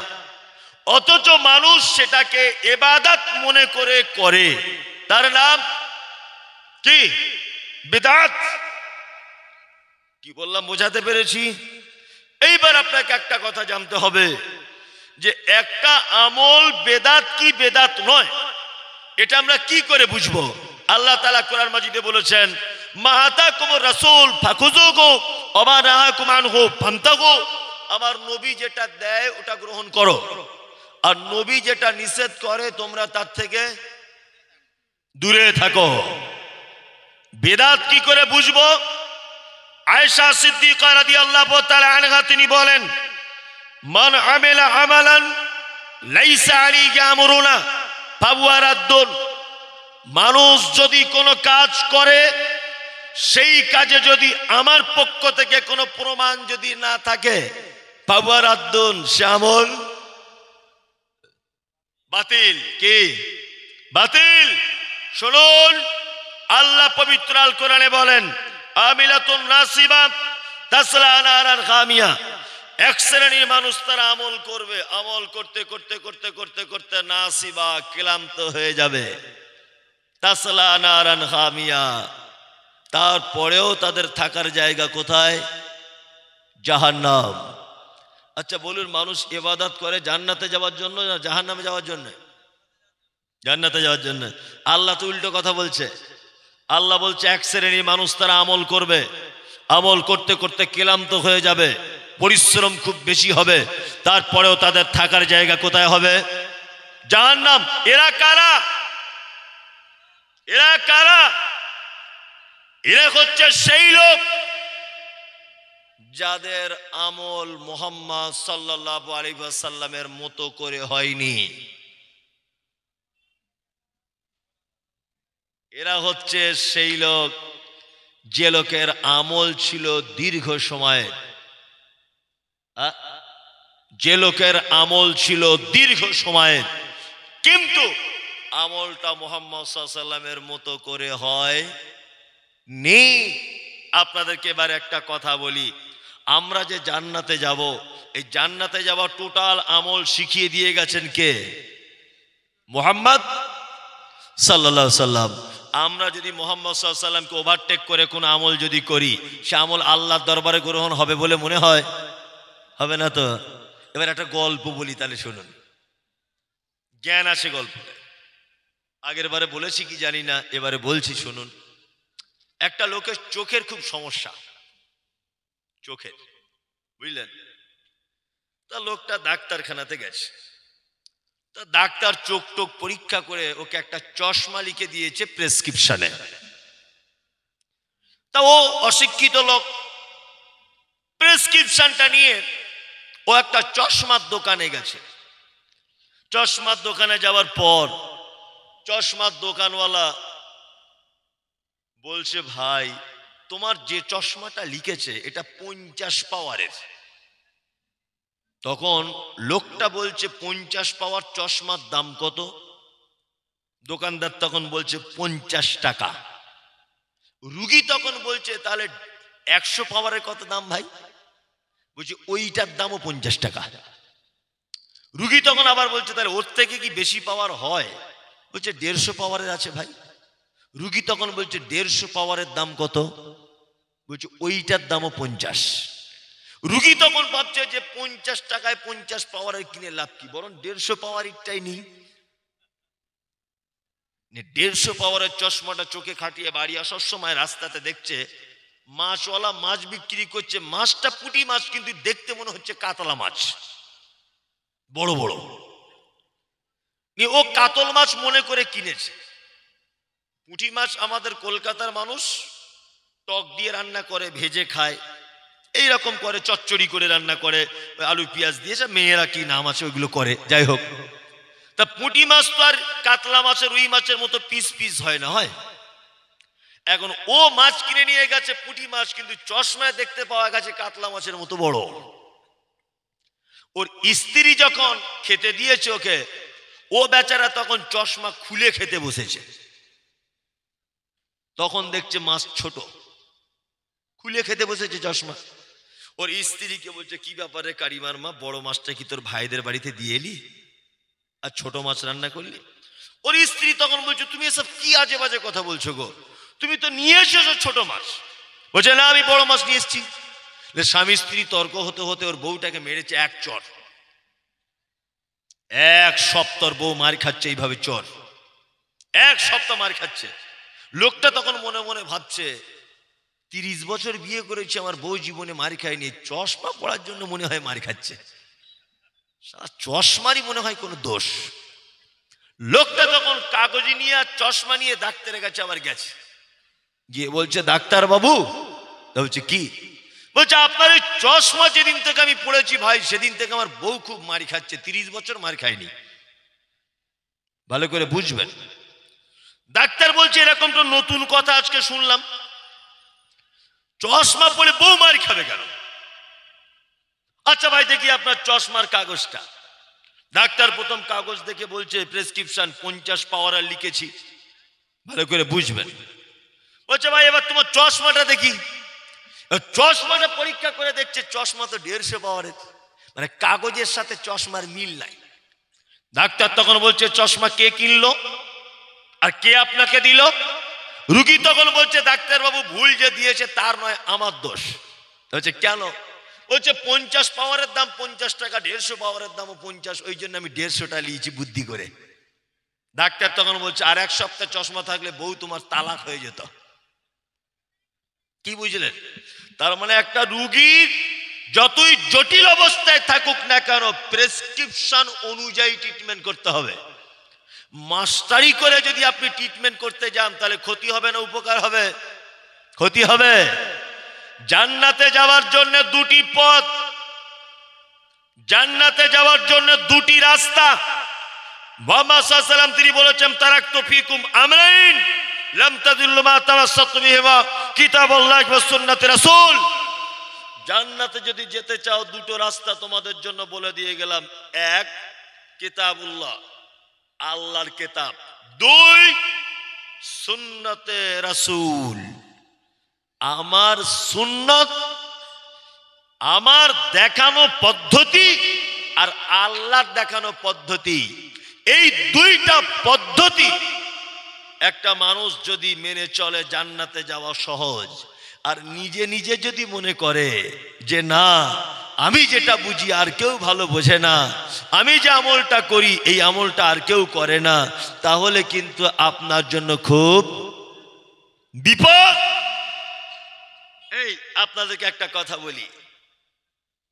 অথচ মানুষ সেটাকে ইবাদত মনে করে করে, তার নাম কি? বিদআত। কি বললাম বোঝাতে পেরেছি? এইবার আপনাকে একটা কথা জানতে হবে যে একটা আমল বেদাত কি বেদাত নয়, এটা আমরা কি করে বুঝবো? আল্লাহ তাআলা কোরআন মাজিদে বলেছেন, মা আতাকুমুর রাসূল ফাখুযুহু ওয়া মা নাহাকুম আনহু ফান্তাহু। আমার নবী যেটা দেয় ওটা গ্রহণ করো, আর নবী যেটা নিষেধ করে তোমরা তার থেকে দূরে থাকো। বেদাত কি করে বুঝবো? আয়েশা সিদ্দিকা রাদিয়াল্লাহু তাআলা আনহা তিনি বলেন, মান আমিলা আমালান লাইসা আলাইহি আমরুনা ফাহুয়া রাদ্দুন। মানুষ যদি কোনো কাজ করে, সেই কাজে যদি আমার পক্ষ থেকে কোনো প্রমাণ যদি না থাকে, ফাহুয়া রাদ্দুন, সে আমল বাতিল। কি বাতিল? শুনুন, আল্লাহ পবিত্র আল কোরআনে বলেন, আমিলাতুন নাসিবা তাসলা নারান খামিয়া। এক শ্রেণীর মানুষ তারা আমল করবে, আমল করতে করতে করতে করতে করতে নাসিবা, ক্লান্ত হয়ে যাবে। তাসলা নারান খামিয়া, তারপরেও তাদের থাকার জায়গা কোথায়? জাহান্নাম। আচ্ছা বলুন, মানুষ ইবাদত করে জান্নাতে যাওয়ার জন্য না জাহান্নামে যাওয়ার জন্য? জান্নাতে যাওয়ার জন্য। আল্লাহ তো উল্টো কথা বলছে। আল্লাহ বলছে এক শ্রেণীর মানুষ তারা আমল করবে, আমল করতে করতে ক্লান্ত হয়ে যাবে, পরিশ্রম খুব বেশি হবে, তারপরেও তাদের থাকার জায়গা কোথায় হবে? জাহান্নাম। এরা কারা? এরা কারা? এরা হচ্ছে সেই লোক যাদের আমল মুহাম্মদ সাল্লাল্লাহু আলাইহি ওয়াসাল্লামের মতো করে হয়নি। এরা হচ্ছে সেই লোক যে লোকের আমল ছিল দীর্ঘ সময়ের, যে লোকের আমল ছিল দীর্ঘ সময়ের, কিন্তু আমলটা মুহাম্মদ সাল্লাল্লাহু আলাইহি ওয়াসাল্লামের মতো করে হয় নি। আপনাদেরকে এবার একটা কথা বলি, আমরা যে জান্নাতে যাব, এই জান্নাতে যাওয়া টোটাল আমল শিখিয়ে দিয়ে গেছেন কে? মুহাম্মদ সাল্লাল্লাহু আলাইহি ওয়াসাল্লাম। আমরা যদি মুহাম্মদ সাল্লাল্লাহু আলাইহি ওয়াসাল্লামকে ওভারটেক করে কোনো আমল যদি করি, সে আমল আল্লাহর দরবারে গ্রহণ হবে বলে মনে হয়? হবে না তো। এবার একটা গল্প বলি, তাহলে শুনুন, জ্ঞান আসে গল্পে। আগের বারে বলেছি কি জানি না, এবারে বলছি শুনুন। একটা লোকের চোখের খুব সমস্যা, চোখের, বুঝলেন? তা লোকটা ডাক্তারখানাতে গেছে। তা ডাক্তার চোখ টোক পরীক্ষা করে ওকে একটা চশমা লিখে দিয়েছে প্রেসক্রিপশনে। তা ও অশিক্ষিত লোক, প্রেসক্রিপশনটা নিয়ে ও একটা চশমার দোকানে গেছে। চশমার দোকানে যাওয়ার পর চশমার দোকানওয়ালা বলছে, ভাই তোমার যে চশমাটা লিখেছে এটা 50 পাওয়ারের। তখন লোকটা বলছে 50 পাওয়ার চশমার দাম কত? দোকানদার তখন বলছে 50 টাকা। রুগী তখন বলছে, তাহলে 100 পাওয়ারের কত দাম ভাই? বলছে ওইটার দামও 50 টাকা। রুগী তখন আবার বলছে, তাহলে ওর থেকে কি বেশি পাওয়ার হয়? বলছে 150 পাওয়ারের আছে ভাই। রুগী তখন বলছে 150 পাওয়ারের দাম কত? বলছে ওইটার দামও 50। রুগী তখন ভাবছে যে 50 টাকায় 50 পাওয়ারের কিনে লাভ কি, বরং 150 পাওয়ারেরটাই নি। 150 পাওয়ারের চশমাটা চোখে খাটিয়ে বাড়ি আসার সময় রাস্তাতে দেখছে মাছওয়ালা মাছ বিক্রি করছে। মাছটা পুঁটি মাছ, কিন্তু দেখতে মনে হচ্ছে কাতলা মাছ, বড় বড়। ও কাতল মাছ মনে করে কিনেছে। পুঁটি মাছ আমাদের কলকাতার মানুষ টক দিয়ে রান্না করে, ভেজে খায়, এইরকম করে, চচ্চড়ি করে রান্না করে, আলু পেঁয়াজ দিয়ে, মেয়েরা কি নাম আছে ওইগুলো করে, যাই হোক। তা পুঁটি মাছ তো আর কাতলা মাছের, রুই মাছের মতো পিস পিস হয় না, হয়? এখন ও মাছ কিনে নিয়ে গেছে পুঁটি মাছ, কিন্তু চশমায় দেখতে পাওয়া গেছে কাতলা মাছের মতো বড়। ওর স্ত্রী যখন খেতে দিয়েছে ওকে, ও বেচারা তখন চশমা খুলে খেতে বসেছে। তখন দেখছে মাছ ছোট, খুলে খেতে বসেছে চশমা। ওর স্ত্রীকে বলছে, কি ব্যাপারে কারিমার মা, বড় মাছটা কি তোর ভাইদের বাড়িতে দিয়ে এলি? আর ছোট মাছ রান্না করলি। ওর স্ত্রী তখন বলছে, তুমি এসব কি আজে বাজে কথা বলছো গো, তুমি তো নিয়ে এসেছো ছোট মাছ। বলছে, না আমি বড় মাছ নিয়ে এসেছি। স্বামী স্ত্রী তর্ক হতে হতে ওর বউটাকে মেরেছে এক চর। এক সপ্তাহ বউ মার খাচ্ছে এইভাবে চর, এক সপ্তাহ মার খাচ্ছে। লোকটা তখন মনে মনে ভাবছে, 30 বছর বিয়ে করেছি, আমার বউ জীবনে মার খায়নি, চশমা পড়ার জন্য মনে হয় মার খাচ্ছে, চশমারই মনে হয় কোনো দোষ। লোকটা তখন কাগজি নিয়ে আর চশমা নিয়ে ডাক্তারের কাছে আবার গেছে, গিয়ে বলছে, ডাক্তার বাবু। বলছে, কি? বলছে, আপনার এই চশমা যেদিন থেকে আমি পড়েছি ভাই, সেদিন থেকে আমার বউ খুব মার খাচ্ছে, 30 বছর মার খায়নি। ভালো করে বুঝবেন। ডাক্তার বলছে, এরকম তো নতুন কথা আজকে শুনলাম, চশমা পড়ে বউ মার খাবে কেন? আচ্ছা ভাই দেখি আপনার চশমার কাগজটা। ডাক্তার প্রথম কাগজ দেখে বলছে, প্রেসক্রিপশন 50 পাওয়ার লিখেছি। ভালো করে বুঝবেন। বলছে, ভাই এবার তোমার চশমাটা দেখি। চশমাটা পরীক্ষা করে দেখছে, চশমা তো 150 পাওয়ারের, মানে কাগজের সাথে চশমার মিল নাই। ডাক্তার তখন বলছে, চশমা কে কিনলো আর কে আপনাকে দিল? রুগী তখন বলছে, ডাক্তার বাবু ভুল যে দিয়েছে তার নয়, আমার দোষ। বলছে, কেন? বলছে, 50 পাওয়ারের দাম 50 টাকা, 150 পাওয়ারের দামও 50, ওই জন্য আমি 150টা নিয়েছি বুদ্ধি করে। ডাক্তার তখন বলছে, আর এক সপ্তাহ চশমা থাকলে বউ তোমার তালাক হয়ে যেত। কি বুঝলেন? তার মানে একটা রুগীর যতই জটিল অবস্থায় থাকুক না কেন, প্রেসক্রিপশন অনুযায়ী ট্রিটমেন্ট করতে হবে। মাস্টারি করে যদি আপনি ট্রিটমেন্ট করতে যান, তাহলে ক্ষতি হবে না উপকার হবে? ক্ষতি হবে। জান্নাতে যাওয়ার জন্য দুটি পথ, জান্নাতে যাওয়ার জন্য দুটি রাস্তা। মুহাম্মদ সাল্লাল্লাহু আলাইহি ওয়াসাল্লাম তিনি বলেছেন, তারাকতু ফিকুম আমরাইন লাম তাদিল্লু মা তামাসসাকতুম বিহিমা কিতাবুল্লাহি ওয়া সুন্নাতি রাসূল। জান্নাতে যদি যেতে চাও, দুটো রাস্তা তোমাদের জন্য বলে দিয়ে গেলাম। এক, কিতাবুল্লাহ, আল্লাহর কিতাব। দুই, সুন্নতে রাসূল, আমার সুন্নত, আমার দেখানো পদ্ধতি আর আল্লাহর দেখানো পদ্ধতি। এই দুইটা পদ্ধতি একটা মানুষ যদি মেনে চলে, জান্নাতে যাওয়া সহজ। আর নিজে নিজে যদি মনে করে যে না, আমি যেটা বুঝি আর কেউ ভালো বোঝে না, আমি যে আমলটা করি এই আমলটা আর কেউ করে না, তাহলে কিন্তু আপনার জন্য খুব বিপদ। এই আপনাদেরকে একটা কথা বলি,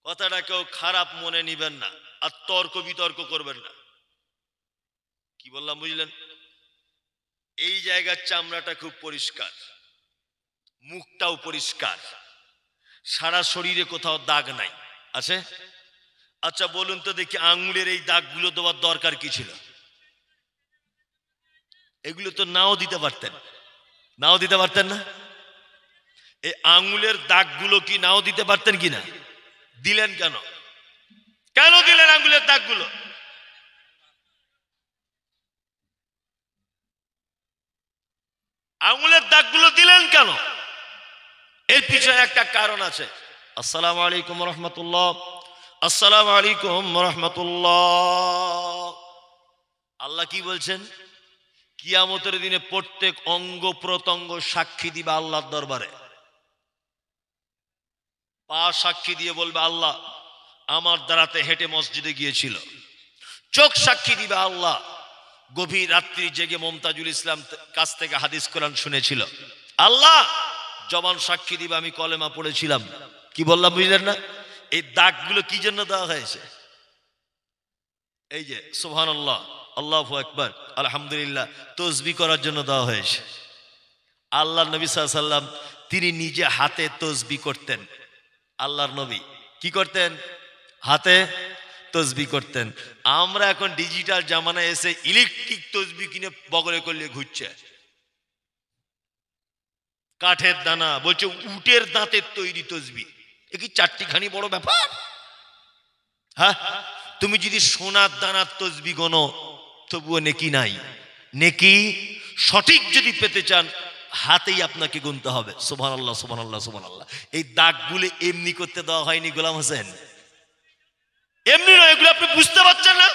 কথাটা কেউ খারাপ মনে নিবেন না, আর তর্ক বিতর্ক করবেন না। কি বললাম বুঝলেন? এই জায়গার চামড়াটা খুব পরিষ্কার, মুখটাও পরিষ্কার, সারা শরীরে কোথাও দাগ নাই, আছে? আচ্ছা বলুন তো দেখি, আঙুলের এই দাগগুলো দেওয়ার দরকার কি ছিল? এগুলো তো নাও দিতে পারতেন, নাও দিতে পারতেন না? এই আঙুলের দাগগুলো কি নাও দিতে পারতেন কিনা? দিলেন কেন? কেন দিলেন আঙুলের দাগগুলো? আঙুলের দাগগুলো দিলেন কেন? এর পিছনে একটা কারণ আছে। আসসালামু আলাইকুম রহমতুল্লাহ, আসসালামু আলাইকুম রহমতুল্লাহ। আল্লাহ কি বলছেন? কিয়ামতের দিনে প্রত্যেক অঙ্গ প্রত্যঙ্গ সাক্ষী দিবে আল্লাহর দরবারে। পা সাক্ষী দিয়ে বলবে, আল্লাহ আমার দ্বারাতে হেঁটে মসজিদে গিয়েছিল। চোখ সাক্ষী দিবে, আল্লাহ গভীর রাত্রি জেগে মুমতাজুল ইসলাম কাছ থেকে হাদিস কোরআন শুনেছিল। আল্লাহ জবান সাক্ষী দিবে, আমি কলেমা পড়েছিলাম। কি বললাম বুঝলেন না? এই দাগগুলো কি জন্য দেওয়া হয়েছে? এই যে সুবহানাল্লাহ, আল্লাহু আকবার, আলহামদুলিল্লাহ তাসবিহ করার জন্য দেওয়া হয়েছে। আল্লাহর নবী সাল্লাল্লাহু আলাইহি ওয়াসাল্লাম তিনি নিজে হাতে তাসবিহ করতেন। আল্লাহর নবী কি করতেন? হাতে তাসবিহ করতেন। আমরা এখন ডিজিটাল জামানায় এসে ইলেকট্রিক তাসবিহ কিনে বগলে করলে ঘুরছে। কাঠের দানা, বলছে উটের দাঁতের তৈরি তাসবিহ। এ কি চারটিখানি বড় ব্যাপার? হ্যাঁ, তুমি যদি সোনার দানার তাসবিহ গোনো তবুও নেকি নাই। নেকি সঠিক যদি পেতে চান, হাতেই আপনাকে গুনতে হবে। সুবহানাল্লাহ, সুবহানাল্লাহ, সুবহানাল্লাহ। এই দাগগুলো এমনি করতে দেওয়া হয়নি গোলাম হোসেন, এমনি নয়। এগুলো আপনি বুঝতে পারছেন না?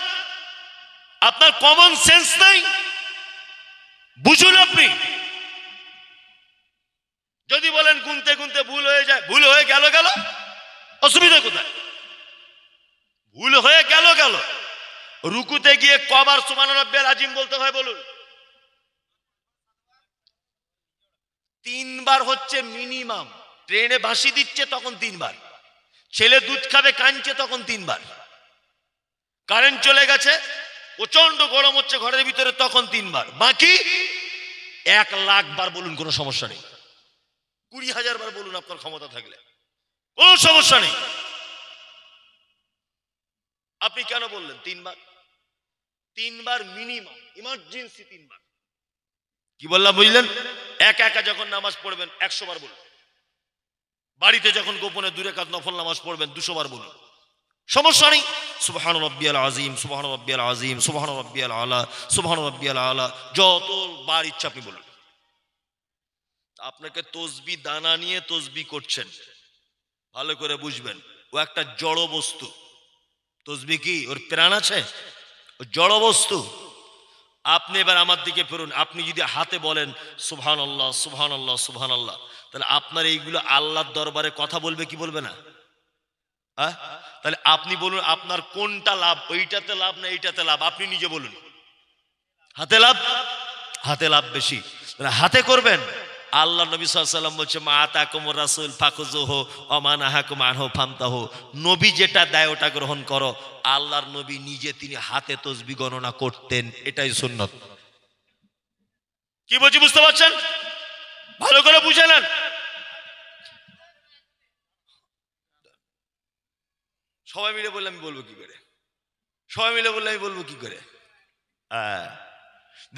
আপনার কমন সেন্স নাই? বুঝুন আপনি। যদি বলেন গুনতে গুনতে ভুল হয়ে যায়, ভুল হয়ে গেল গেল, অসুবিধা কোথায়? ভুল হয়ে গেল গেল। রুকুতে গিয়ে কবার সুবহান রাব্বিয়াল আযীম বলতে হয় বলুন? 3 বার হচ্ছে মিনিমাম। ট্রেনে বাঁশি দিচ্ছে তখন 3 বার, ছেলে দুধ খাবে কাঁদছে তখন 3 বার, কারেন্ট চলে গেছে প্রচন্ড গরম হচ্ছে ঘরের ভিতরে তখন 3 বার, বাকি 1,00,000 বার বলুন, কোনো সমস্যা নেই। 20,000 বার বলুন আপনার ক্ষমতা থাকলে, কোনো সমস্যা নেই। আপনি কেন বললেন 3 বার? 3 বার মিনিমাম, ইমার্জেন্সি 3 বার। কি বললাম বুঝলেন? একা একা যখন নামাজ পড়বেন 100 বার বলুন, বাড়িতে যখন গোপনে 2 রাকাত নফল নামাজ পড়বেন 200 বার বলুন, সমস্যা নেই। সুবহান রাব্বিয়াল আযীম, সুবহান রাব্বিয়াল আযীম, সুবহান রাব্বিয়াল আলা, সুবহান রাব্বিয়াল আলা, যত বার ইচ্ছা আপনি বলুন। আপনাকে তসবিহ দানা নিয়ে তসবিহ করছেন, ভালো করে বুঝবেন, ও একটা জড় বস্তু। তসবিহ কি ওর প্রাণ আছে? ও জড় বস্তু। আপনি এবার আমার দিকে ফিরুন, আপনি যদি হাতে বলেন সুবহানাল্লাহ সুবহানাল্লাহ সুবহানাল্লাহ, তাহলে আপনার এইগুলো আল্লাহর দরবারে কথা বলবে কি বলবে না? তাহলে আপনি বলুন আপনার কোনটা লাভ, ওইটাতে লাভ না এইটাতে লাভ? আপনি নিজে বলুন। হাতে লাভ, হাতে লাভ বেশি, হাতে করবেন। আল্লাহ নবী সাল্লাল্লাহু আলাইহি ওয়াসাল্লাম বলছে মা আতাকুমুর রাসূল ফাখুযুহু ওয়া মা নাহাকুম আনহু ফান্তাহু। নবী যেটা দেয় ওটা গ্রহণ করো। আল্লাহর নবী নিজে তিনি হাতে তাসবিহ গণনা করতেন, এটাই সুন্নাত। কি বলছি বুঝতে পারছেন? ভালো করে বুঝে নেন। সবাই মিলে বললে আমি বলবো কি করে? সবাই মিলে বললে আমি বলবো কি করে? হ্যাঁ,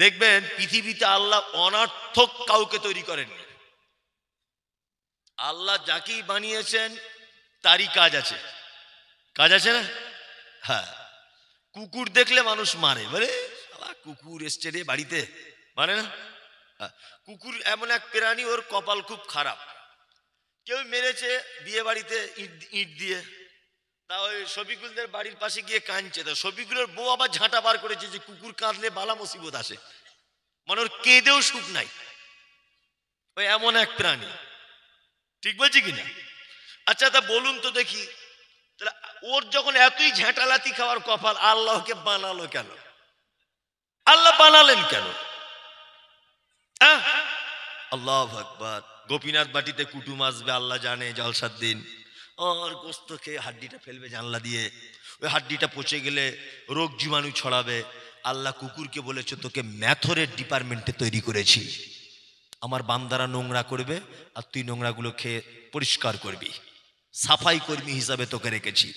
দেখবেন পৃথিবীতে আল্লাহ অনর্থক কাউকে তৈরি করেননি। আল্লাহ যাকেই বানিয়েছেন তারই কাজ আছে, কাজ আছে না? হ্যাঁ, কুকুর দেখলে মানুষ মারে, বলে কুকুর এসছে রে বাড়িতে, মানে না? কুকুর এমন এক প্রাণী, ওর কপাল খুব খারাপ। কেউ মেরেছে বিয়ে বাড়িতে ইট দিয়ে, তা ওই শফিকুলদের বাড়ির পাশে গিয়ে কাঁদছে, তা শফিকুলের বউ আবার ঝাঁটা বার করেছে যে কুকুর কাঁদলে বালা মুসিবত আসে, মানে ওর কেঁদেও সুখ নাই। ওই এমন এক প্রাণী, ঠিক বলছি কিনা? আচ্ছা তা বলুন তো দেখি, তাহলে ওর যখন এতই ঝাঁটালাতি খাওয়ার কপাল, আল্লাহকে বানালো কেন? আল্লাহ বানালেন কেন? আল্লাহু আকবার। গোপীনাথ বাটিতে কুটুম আসবে, আল্লাহ জানে, জলসার দিন, আর গোস্ত খেয়ে হাড্ডিটা ফেলবে জানলা দিয়ে, ওই হাড্ডিটা পচে গেলে রোগ জীবাণু ছড়াবে। আল্লাহ কুকুরকে বলেছে তোকে ম্যাথরের ডিপার্টমেন্টে তৈরি করেছি, আমার বান্দারা নোংরা করবে আর তুই নোংরাগুলো খেয়ে পরিষ্কার করবি, সাফাই কর্মী হিসাবে তোকে রেখেছি।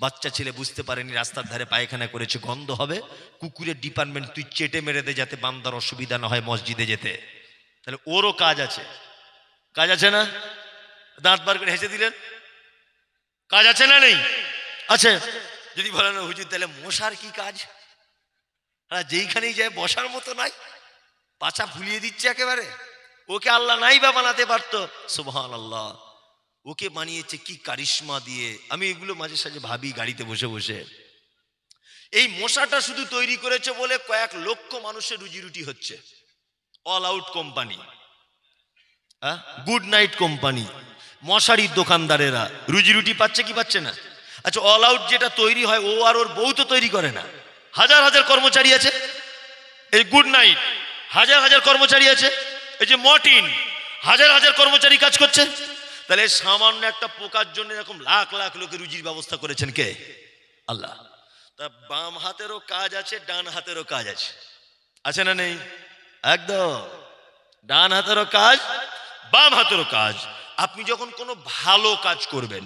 বাচ্চা ছেলে বুঝতে পারেনি, রাস্তার ধারে পায়খানা করেছে, গন্ধ হবে, কুকুরের ডিপার্টমেন্ট তুই চেটে মেরে দে যাতে বান্দার অসুবিধা না হয় মসজিদে যেতে। তাহলে ওরও কাজ আছে, কাজ আছে না? দাঁত বার করে হেসে দিলেন, কাজ আছে না নেই? আছে। যদি বলেন হুজুর তাহলে মশার কি কাজ? হ্যাঁ, যেইখানেই যায় বসার মতো নাই, পাছা ফুলিয়ে দিচ্ছে একেবারে। ওকে আল্লাহ নাই বা বানাতে পারতো? সুবহানাল্লাহ, ওকে বানিয়েছে কি কারিশমা দিয়ে। আমি এগুলো মাঝে সাঝে ভাবি গাড়িতে বসে বসে, এই মশাটা শুধু তৈরি করেছে বলে কয়েক লক্ষ মানুষের রুজি রুটি হচ্ছে। All out company, good night company, মশারির দোকানদারেরা রুজি রুটি পাচ্ছে কি পাচ্ছে না? আচ্ছা, অল আউট যেটা তৈরি হয় ও আর ওর বউ তো তৈরি করে না, হাজার হাজার কর্মচারী আছে। এই গুড নাইট হাজার হাজার কর্মচারী আছে। এই যে মর্টিন হাজার হাজার কর্মচারী কাজ করছে। তাহলে সামান্য একটা পোকার জন্য এরকম লাখ লাখ লোকের রুজির ব্যবস্থা করেছেন কে? আল্লাহ। তা বাম হাতেরও কাজ আছে, ডান হাতেরও কাজ আছে, আছে না নেই? একদম, ডান হাতেরও কাজ, বাম হাতেরও কাজ। আপনি যখন কোনো ভালো কাজ করবেন,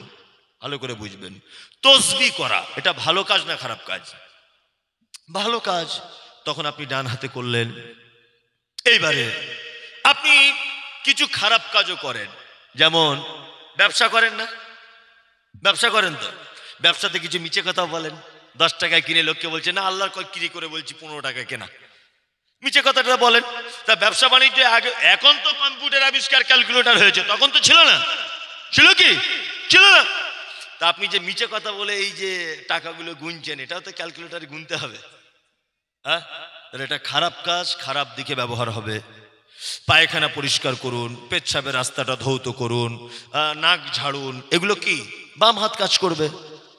ভালো করে বুঝবেন, তাসবিহ করা এটা ভালো কাজ না খারাপ কাজ? ভালো কাজ। তখন আপনি ডান হাতে করলেন। এইবারে আপনি কিছু খারাপ কাজও করেন, যেমন ব্যবসা করেন না? ব্যবসা করেন তো, ব্যবসাতে কিছু মিছে কথা বলেন। 10 টাকায় কিনে লোককে বলছে না আল্লাহর কিরি করে বলছি 15 টাকায় কেনা, মিছে কথাটা বলেন। তা ব্যবসা বাণিজ্য আগে, এখন তো কম্পিউটার আবিষ্কার, ক্যালকুলেটর হয়েছে, তখন তো ছিল না। ছিল কি? ছিল না। তা আপনি যে মিছে কথা বলে এই যে টাকাগুলো গুনছেন, এটাও তো ক্যালকুলেটরে গুনতে হবে। হ্যাঁ, তাহলে এটা খারাপ কাজ, খারাপ দিকে ব্যবহার হবে। পায়খানা পরিষ্কার করুন, পেচ্ছাবের রাস্তাটা ধৌত করুন, নাক ঝাড়ুন, এগুলো কি বাম হাত কাজ করবে।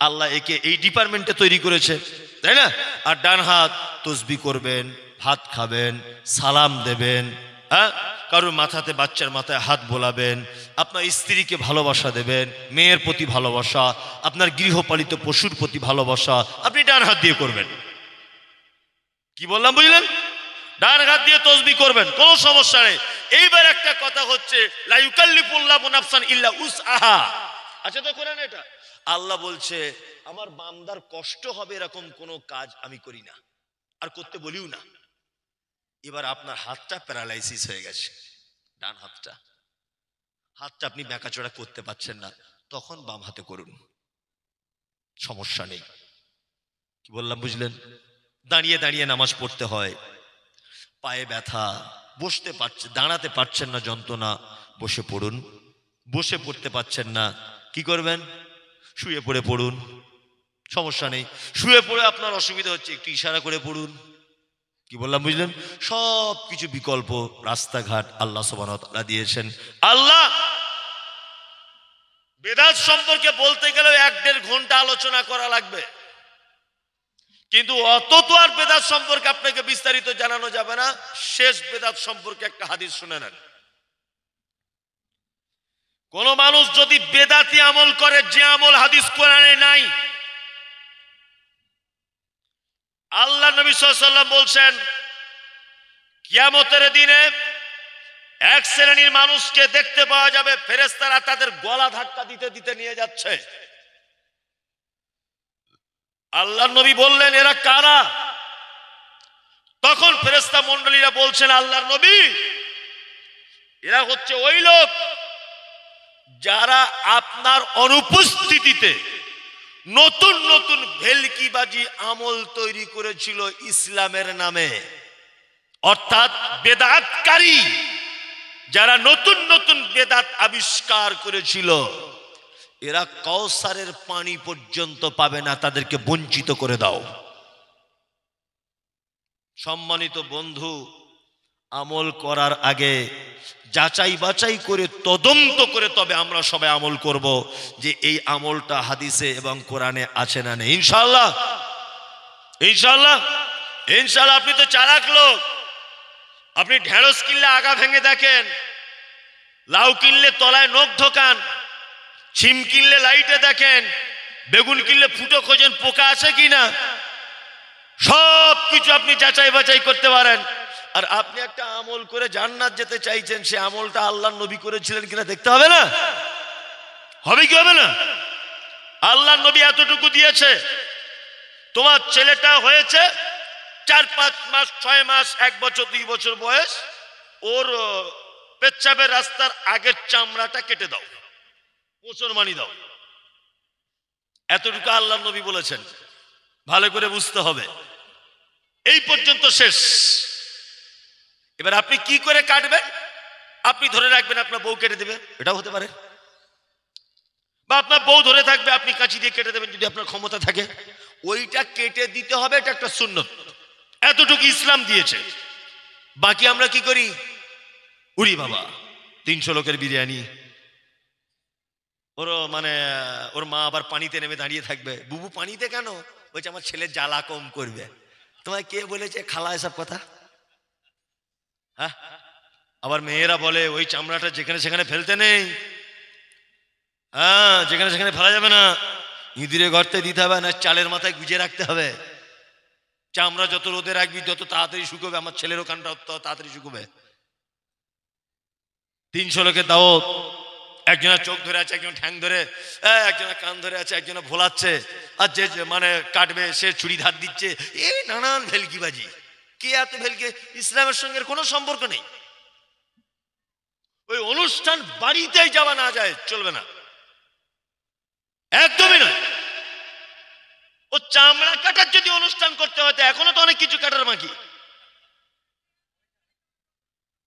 আল্লাহ একে এই ডিপার্টমেন্টে তৈরি করেছে, তাই না? আর ডান হাত তসবি করবেন, ভাত খাবেন, সালাম দেবেন, হ্যাঁ, কারোর মাথাতে, বাচ্চার মাথায় হাত বোলাবেন, আপনার স্ত্রীকে ভালোবাসা দেবেন, মেয়ের প্রতি ভালোবাসা, আপনার গৃহপালিত পশুর প্রতি ভালোবাসা আপনি ডান হাত দিয়ে করবেন। কি বললাম বুঝলেন? ডান হাত দিয়ে তসবি করবেন, কোনো সমস্যা নেই। এইবার একটা কথা হচ্ছে, লা ইউকাল্লিফুল্লাহু নাফসান ইল্লা উসআহা। আচ্ছা, তো কোরআন এটা আল্লাহ বলছে আমার বান্দার কষ্ট হবে এরকম কোনো কাজ আমি করি না, আর করতে বলিও না। এবার আপনার হাতটা প্যারালাইসিস হয়ে গেছে, ডান হাতটা আপনি বেঁকাচোরা করতে পারছেন না, তখন বাম হাতে করুন, সমস্যা নেই। কি বললাম বুঝলেন? দাঁড়িয়ে দাঁড়িয়ে নামাজ পড়তে হয়, পায়ে ব্যথা, বসতে পারছে, দাঁড়াতে পারছেন না, যন্ত্রণা, বসে পড়ুন। বসে পড়তে পারছেন না, কি করবেন? শুয়ে পড়ে পড়ুন, সমস্যা নেই। শুয়ে পড়ে আপনার অসুবিধা হচ্ছে, একটু ইশারা করে পড়ুন। কি বললাম বুঝলেন? সব কিছু বিকল্প রাস্তাঘাট আল্লাহ সুবহানাহু ওয়া তাআলা দিয়েছেন। আল্লাহ বেদাত সম্পর্কে বলতে গেলেও 1-1.5 ঘন্টা আলোচনা করা লাগবে, কিন্তু অত তো আর বেদাত সম্পর্কে আপনাকে বিস্তারিত জানানো যাবে না। শেষ বেদাত সম্পর্কে একটা হাদিস শুনে নেন। কোন মানুষ যদি বেদাতি আমল করে, যে আমল হাদিস কোরআনে নাই, আল্লাহ নবী সাল্লাল্লাহু আলাইহি ওয়াসাল্লাম বলছেন কিয়ামতের দিনে এক শ্রেণীর মানুষকে দেখতে পাওয়া যাবে, ফেরেশতারা তাদের গলা ধাক্কা দিতে দিতে নিয়ে যাচ্ছে। আল্লাহ নবী বললেন এরা কারা? তখন ফেরেশতা মণ্ডলীরা বলছেন আল্লাহর নবী, এরা হচ্ছে ওই লোক যারা আপনার অনুপস্থিতিতে নতুন নতুন ভেলকিবাজি আমল তৈরি করেছিল ইসলামের নামে, অর্থাৎ বেদাতকারী, যারা নতুন নতুন বেদাত আবিষ্কার করেছিল, এরা কাউসারের পানি পর্যন্ত পাবে না, তাদেরকে বঞ্চিত করে দাও। সম্মানিত বন্ধু, আমল করার আগে যাচাই বাছাই করে, তদন্ত করে তবে আমরা সবাই আমল করব, যে এই আমলটা হাদিসে এবং কোরআনে আছে না নেই। ইনশাআল্লাহ, ইনশাআল্লাহ, ইনশাআল্লাহ। আপনি তো চালাক লোক, আপনি ঢেঁড়স কিনলে আগা ভেঙে দেখেন, লাউ কিনলে তলায় নখ ঢোকান, ছিম কিনলে লাইটে দেখেন, বেগুন কিনলে ফুটো খোঁজেন পোকা আছে কিনা, সব কিছু আপনি যাচাই বাছাই করতে পারেন। আর আপনি একটা আমল করে জান্নাত যেতে চাইছেন, সে আমলটা আল্লাহর নবী করেছিলেন কিনা দেখতে হবে না? হবে কি হবে না? আল্লাহর নবী এতটুকু দিয়েছে, তোমার ছেলেটা হয়েছে 4-5 মাস, 6 মাস, 1 বছর, 2 বছর বয়স, ওর পেচ্ছাবের রাস্তার আগের চামড়াটা কেটে দাও, মুসলমানি দাও। এতটুকু আল্লাহর নবী বলেছেন, ভালো করে বুঝতে হবে। এই পর্যন্ত শেষ। এবার আপনি কি করে কাটবেন? আপনি ধরে রাখবেন আপনার বউ কেটে দেবে, এটাও হতে পারে, বা আপনার বউ ধরে থাকবে, আপনি কাঁচি দিয়ে কেটে দেবেন যদি আপনার ক্ষমতা থাকে। ওইটা কেটে দিতে হবে, এটা একটা সুন্নত। এতটুকু ইসলাম দিয়েছে। বাকি আমরা কি করি? উরি বাবা, 300 লোকের বিরিয়ানি, ওর মানে ওর মা আবার পানিতে নেমে দাঁড়িয়ে থাকবে, বুবু পানিতে কেন? বলছে আমার ছেলে জ্বালা কম করবে। তোমায় কে বলেছে খালা এসব কথা? হ্যাঁ, আবার মেয়েরা বলে ওই চামড়াটা যেখানে সেখানে ফেলতে নেই, হ্যাঁ, যেখানে সেখানে ফেলা যাবে না, ইঁদুরে গর্তে দিতে হবে, না চালের মাথায় গুজে রাখতে হবে। চামড়া যত রোদে রাখবি তত তাড়াতাড়ি শুকোবে, আমার ছেলেরও কানটা তত তাড়াতাড়ি শুকোবে। 300 লোকের দাওয়াত, একজনের চোখ ধরে আছে, একজন ঠ্যাং ধরে, একজনের কান ধরে আছে, একজনের ভোলাচ্ছে, আর যে মানে কাটবে সে ছুরি ধার দিচ্ছে, এই নানান ভেলকিবাজি। কে এত ভেলকি? ইসলামের সঙ্গে কোনো সম্পর্ক নেই। ওই অনুষ্ঠান বাড়িতেই যাওয়া না যায়, চলবে না, একদমই নয়। ও চামড়া কাটার যদি অনুষ্ঠান করতে হয়, এখনো তো অনেক কিছু কাটার বাকি।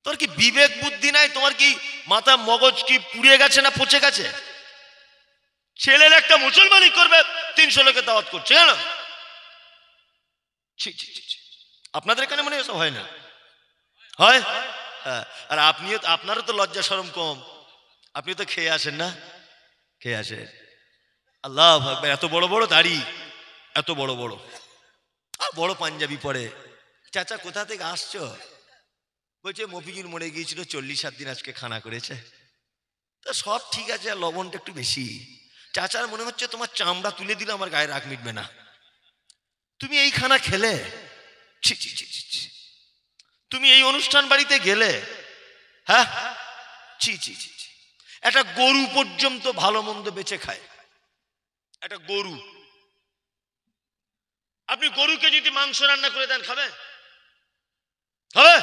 তোর কি বিবেক বুদ্ধি নাই? তোমার কি মাথা মগজ কি পুড়িয়ে গেছে না পচে গেছে? ছেলের একটা মুসলমানি করবে, 300 লোকের দাওয়াত করছে কেন? আপনাদের এখানে মনে এসব হয় না? হয়? হ্যাঁ। আর আপনিও, আপনারও তো লজ্জা শরম কম, আপনি তো খেয়ে আসেন না? খেয়ে আসেন। আল্লাহু আকবার, এত বড় বড় দাড়ি, এত বড় বড়, আর বড় পাঞ্জাবি পরে। চাচা কোথা থেকে আসছো? বলছে মফিজুল মরে গিয়েছিল, 40 দিন আজকে খানা করেছে। তো সব ঠিক আছে, আর লবণটা একটু বেশি। চাচার মনে হচ্ছে তোমার চামড়া তুলে দিলে আমার গায়ে রাগ মিটবে না, তুমি এই খানা খেলে, ছি ছি ছি ছি ছি। তুমি এই অনুষ্ঠান বাড়িতে গেলে, হ্যাঁ, ছি ছি ছি ছি। একটা গরু পর্যন্ত ভালো মন্দ বেঁচে খায়, একটা গরু। আপনি গরুকে যদি মাংস রান্না করে দেন, খাবে? খাবে?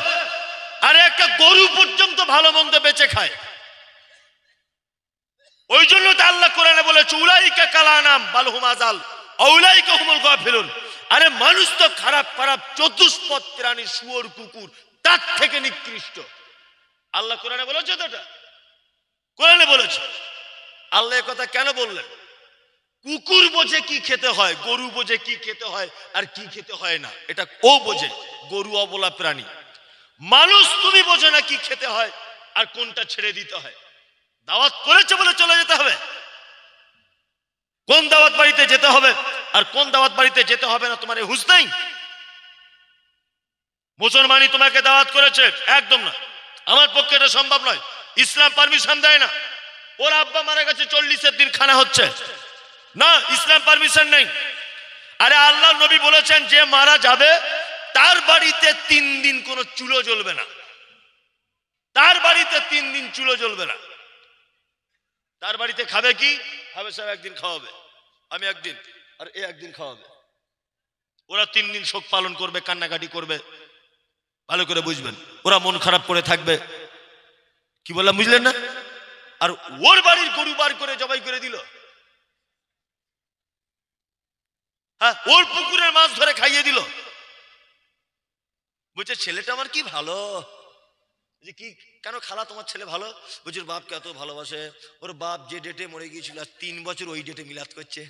আরে একটা গরু পর্যন্ত ভালো মন্দ বেঁচে খায়। ওই জন্য তো আল্লাহ কোরআনে বলেছে উলাইকা কালানাম বাল হুম আযাল আউলাইকা হুমুল গাফিলুন। আরে মানুষ তো খারাপ খারাপ চতুষ্পদ প্রাণী, শুয়োর কুকুর তার থেকে নিকৃষ্ট। আল্লাহ কোরআনে বলেছে তো, এটা কোরআনে বলেছে। আল্লাহ এই কথা কেন বললেন? কুকুর বোঝে কি খেতে হয়, গরু বোঝে কি খেতে হয় আর কি খেতে হয় না, এটা ও বোঝে। গরু অবলা প্রাণী। মানুষ তুমি বোঝে না কি খেতে হয় আর কোনটা ছেড়ে দিতে হয়। দাওয়াত করেছে বলে চলে যেতে হবে, কোন দাওয়াত বাড়িতে যেতে হবে আর কোন দাওয়াত বাড়িতে যেতে হবে না তোমার হুঁশ নাই? মুসলমানই তোমাকে দাওয়াত করেছে? একদম না, আমার পক্ষে এটা সম্ভব নয়, ইসলাম পারমিশন দেয় না। ওর আব্বা মারা গেছে, 40 দিন খানা হচ্ছে না, ইসলাম পারমিশন নেই। আরে আল্লাহ নবী বলেছেন যে মারা যাবে তার বাড়িতে 3 দিন কোনো চুলো জ্বলবে না, তার বাড়িতে 3 দিন চুলো জ্বলবে না। তার বাড়িতে খাবে কি? খাবে সব একদিন খাওয়াবে, আমি একদিন, আর এ একদিন খাওয়াবে। ওরা 3 দিন শোক পালন করবে, কান্নাকাটি করবে। ভালো করে বুঝবেন, ওরা মন খারাপ করে থাকবে। কি বললাম বুঝলেন না? আর ওর বাড়ির গরু বার করে জবাই করে দিল, হ্যাঁ, ওর পুকুরের মাছ ধরে খাইয়ে দিল। বলছে ছেলেটা আমার কি ভালো। যে কি, কেন খালা তোমার ছেলে ভালো? বলছে ওর বাপকে এত ভালোবাসে, ওর বাপ যে ডেটে মরে গিয়েছিল 3 বছর ওই ডেটে মিলাদ করছে।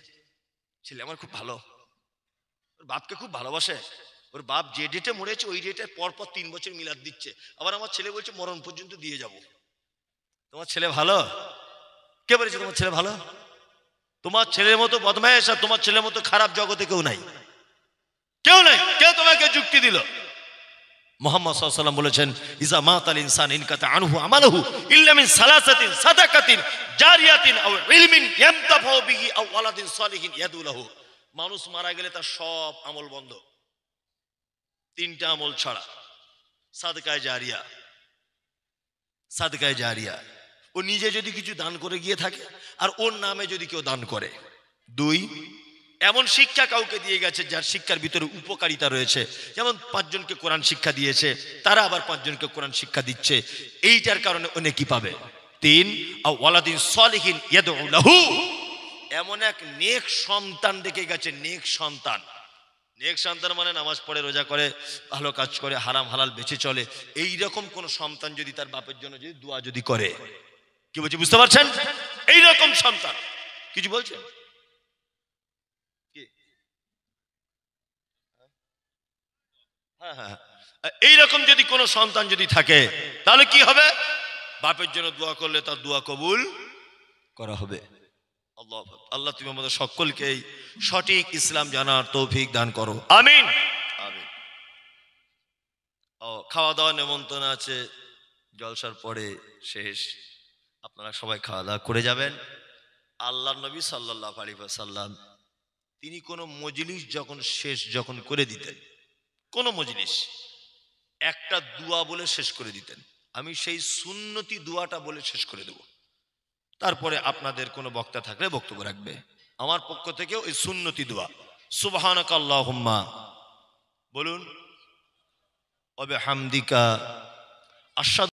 ছেলে আমার খুব ভালো, ওর বাপকে খুব ভালোবাসে, ওর বাপ যে ডেটে মরেছে ওই ডেটে পর পর 3 বছর মিলাদ দিচ্ছে। আবার আমার ছেলে বলছে মরণ পর্যন্ত দিয়ে যাব। তোমার ছেলে ভালো? কে বলেছে তোমার ছেলে ভালো? তোমার ছেলের মতো বদমায়েশ আর তোমার ছেলের মতো খারাপ জগতে কেউ নাই, কেউ নাই। কে তোমাকে যুক্তি দিল? মুহাম্মদ সাল্লাল্লাহু আলাইহি ওয়াসাল্লাম বলেছেন ইজা মাতাল ইনসান ইনকাতা আনহু আমালুহু ইল্লা মিন সালাসাতিন সাদাকাতিন জারিয়াতিন আও ইলমিন ইয়ামতাফাউ বিহি আও ওয়ালাদিন সালিহিন ইয়াদু লাহু। মানুষ মারা গেলে তার সব আমল বন্ধ, 3টা আমল ছাড়া। সাদকায়ে জারিয়া, সাদকায়ে জারিয়া, ও নিজে যদি কিছু দান করে গিয়ে থাকে আর ওর নামে যদি কেউ দান করে। 2, এমন শিক্ষা কাউকে দিয়ে গেছে যার শিক্ষার ভিতরে উপকারিতা রয়েছে, যেমন 5 জনকে কোরআন শিক্ষা দিয়েছে, তারা আবার 5 জনকে কোরআন শিক্ষা দিচ্ছে, এইটার কারণে ও নেকি পাবে। 3, আও ওয়ালাদিন সালিহিন ইয়াদউ লাহু, এমন এক নেক সন্তান দেখে গেছে, নেক সন্তান। নেক সন্তান মানে নামাজ পড়ে, রোজা করে, ভালো কাজ করে, হারাম হালাল বেঁচে চলে, এই রকম কোন সন্তান যদি তার বাপের জন্য যদি দোয়া যদি করে, কি বলছি বুঝতে পারছেন? এই রকম সন্তান, কিছু বলছেন? হ্যাঁ হ্যাঁ, এইরকম যদি কোনো সন্তান যদি থাকে তাহলে কি হবে? বাপের জন্য দোয়া করলে তার দোয়া কবুল করা হবে। আল্লাহ আল্লাহ তুমি আমাদের সকলকে সঠিক ইসলাম জানার তৌফিক দান করো, আমিন আমিন। ও খাওয়া দাওয়া নেমন্তন্ন আছে, জলসার পরে শেষ, আপনারা সবাই খাওয়া দাওয়া করে যাবেন। আল্লাহর নবী সাল্লাল্লাহু আলাইহি ওয়াসাল্লাম তিনি কোনো মজলিস যখন শেষ যখন করে দিতেন, কোন মজলিস, একটা দোয়া বলে শেষ করে দিতেন। আমি সেই সুন্নতি দোয়াটা বলে শেষ করে দেব, তারপরে আপনাদের কোনো বক্তা থাকলে বক্তব্য রাখবে। আমার পক্ষ থেকে ওই সুন্নতি দোয়া, সুবহানাকাল্লাহুম্মা বলুন ওয়া বিহামদিকা আশহাদু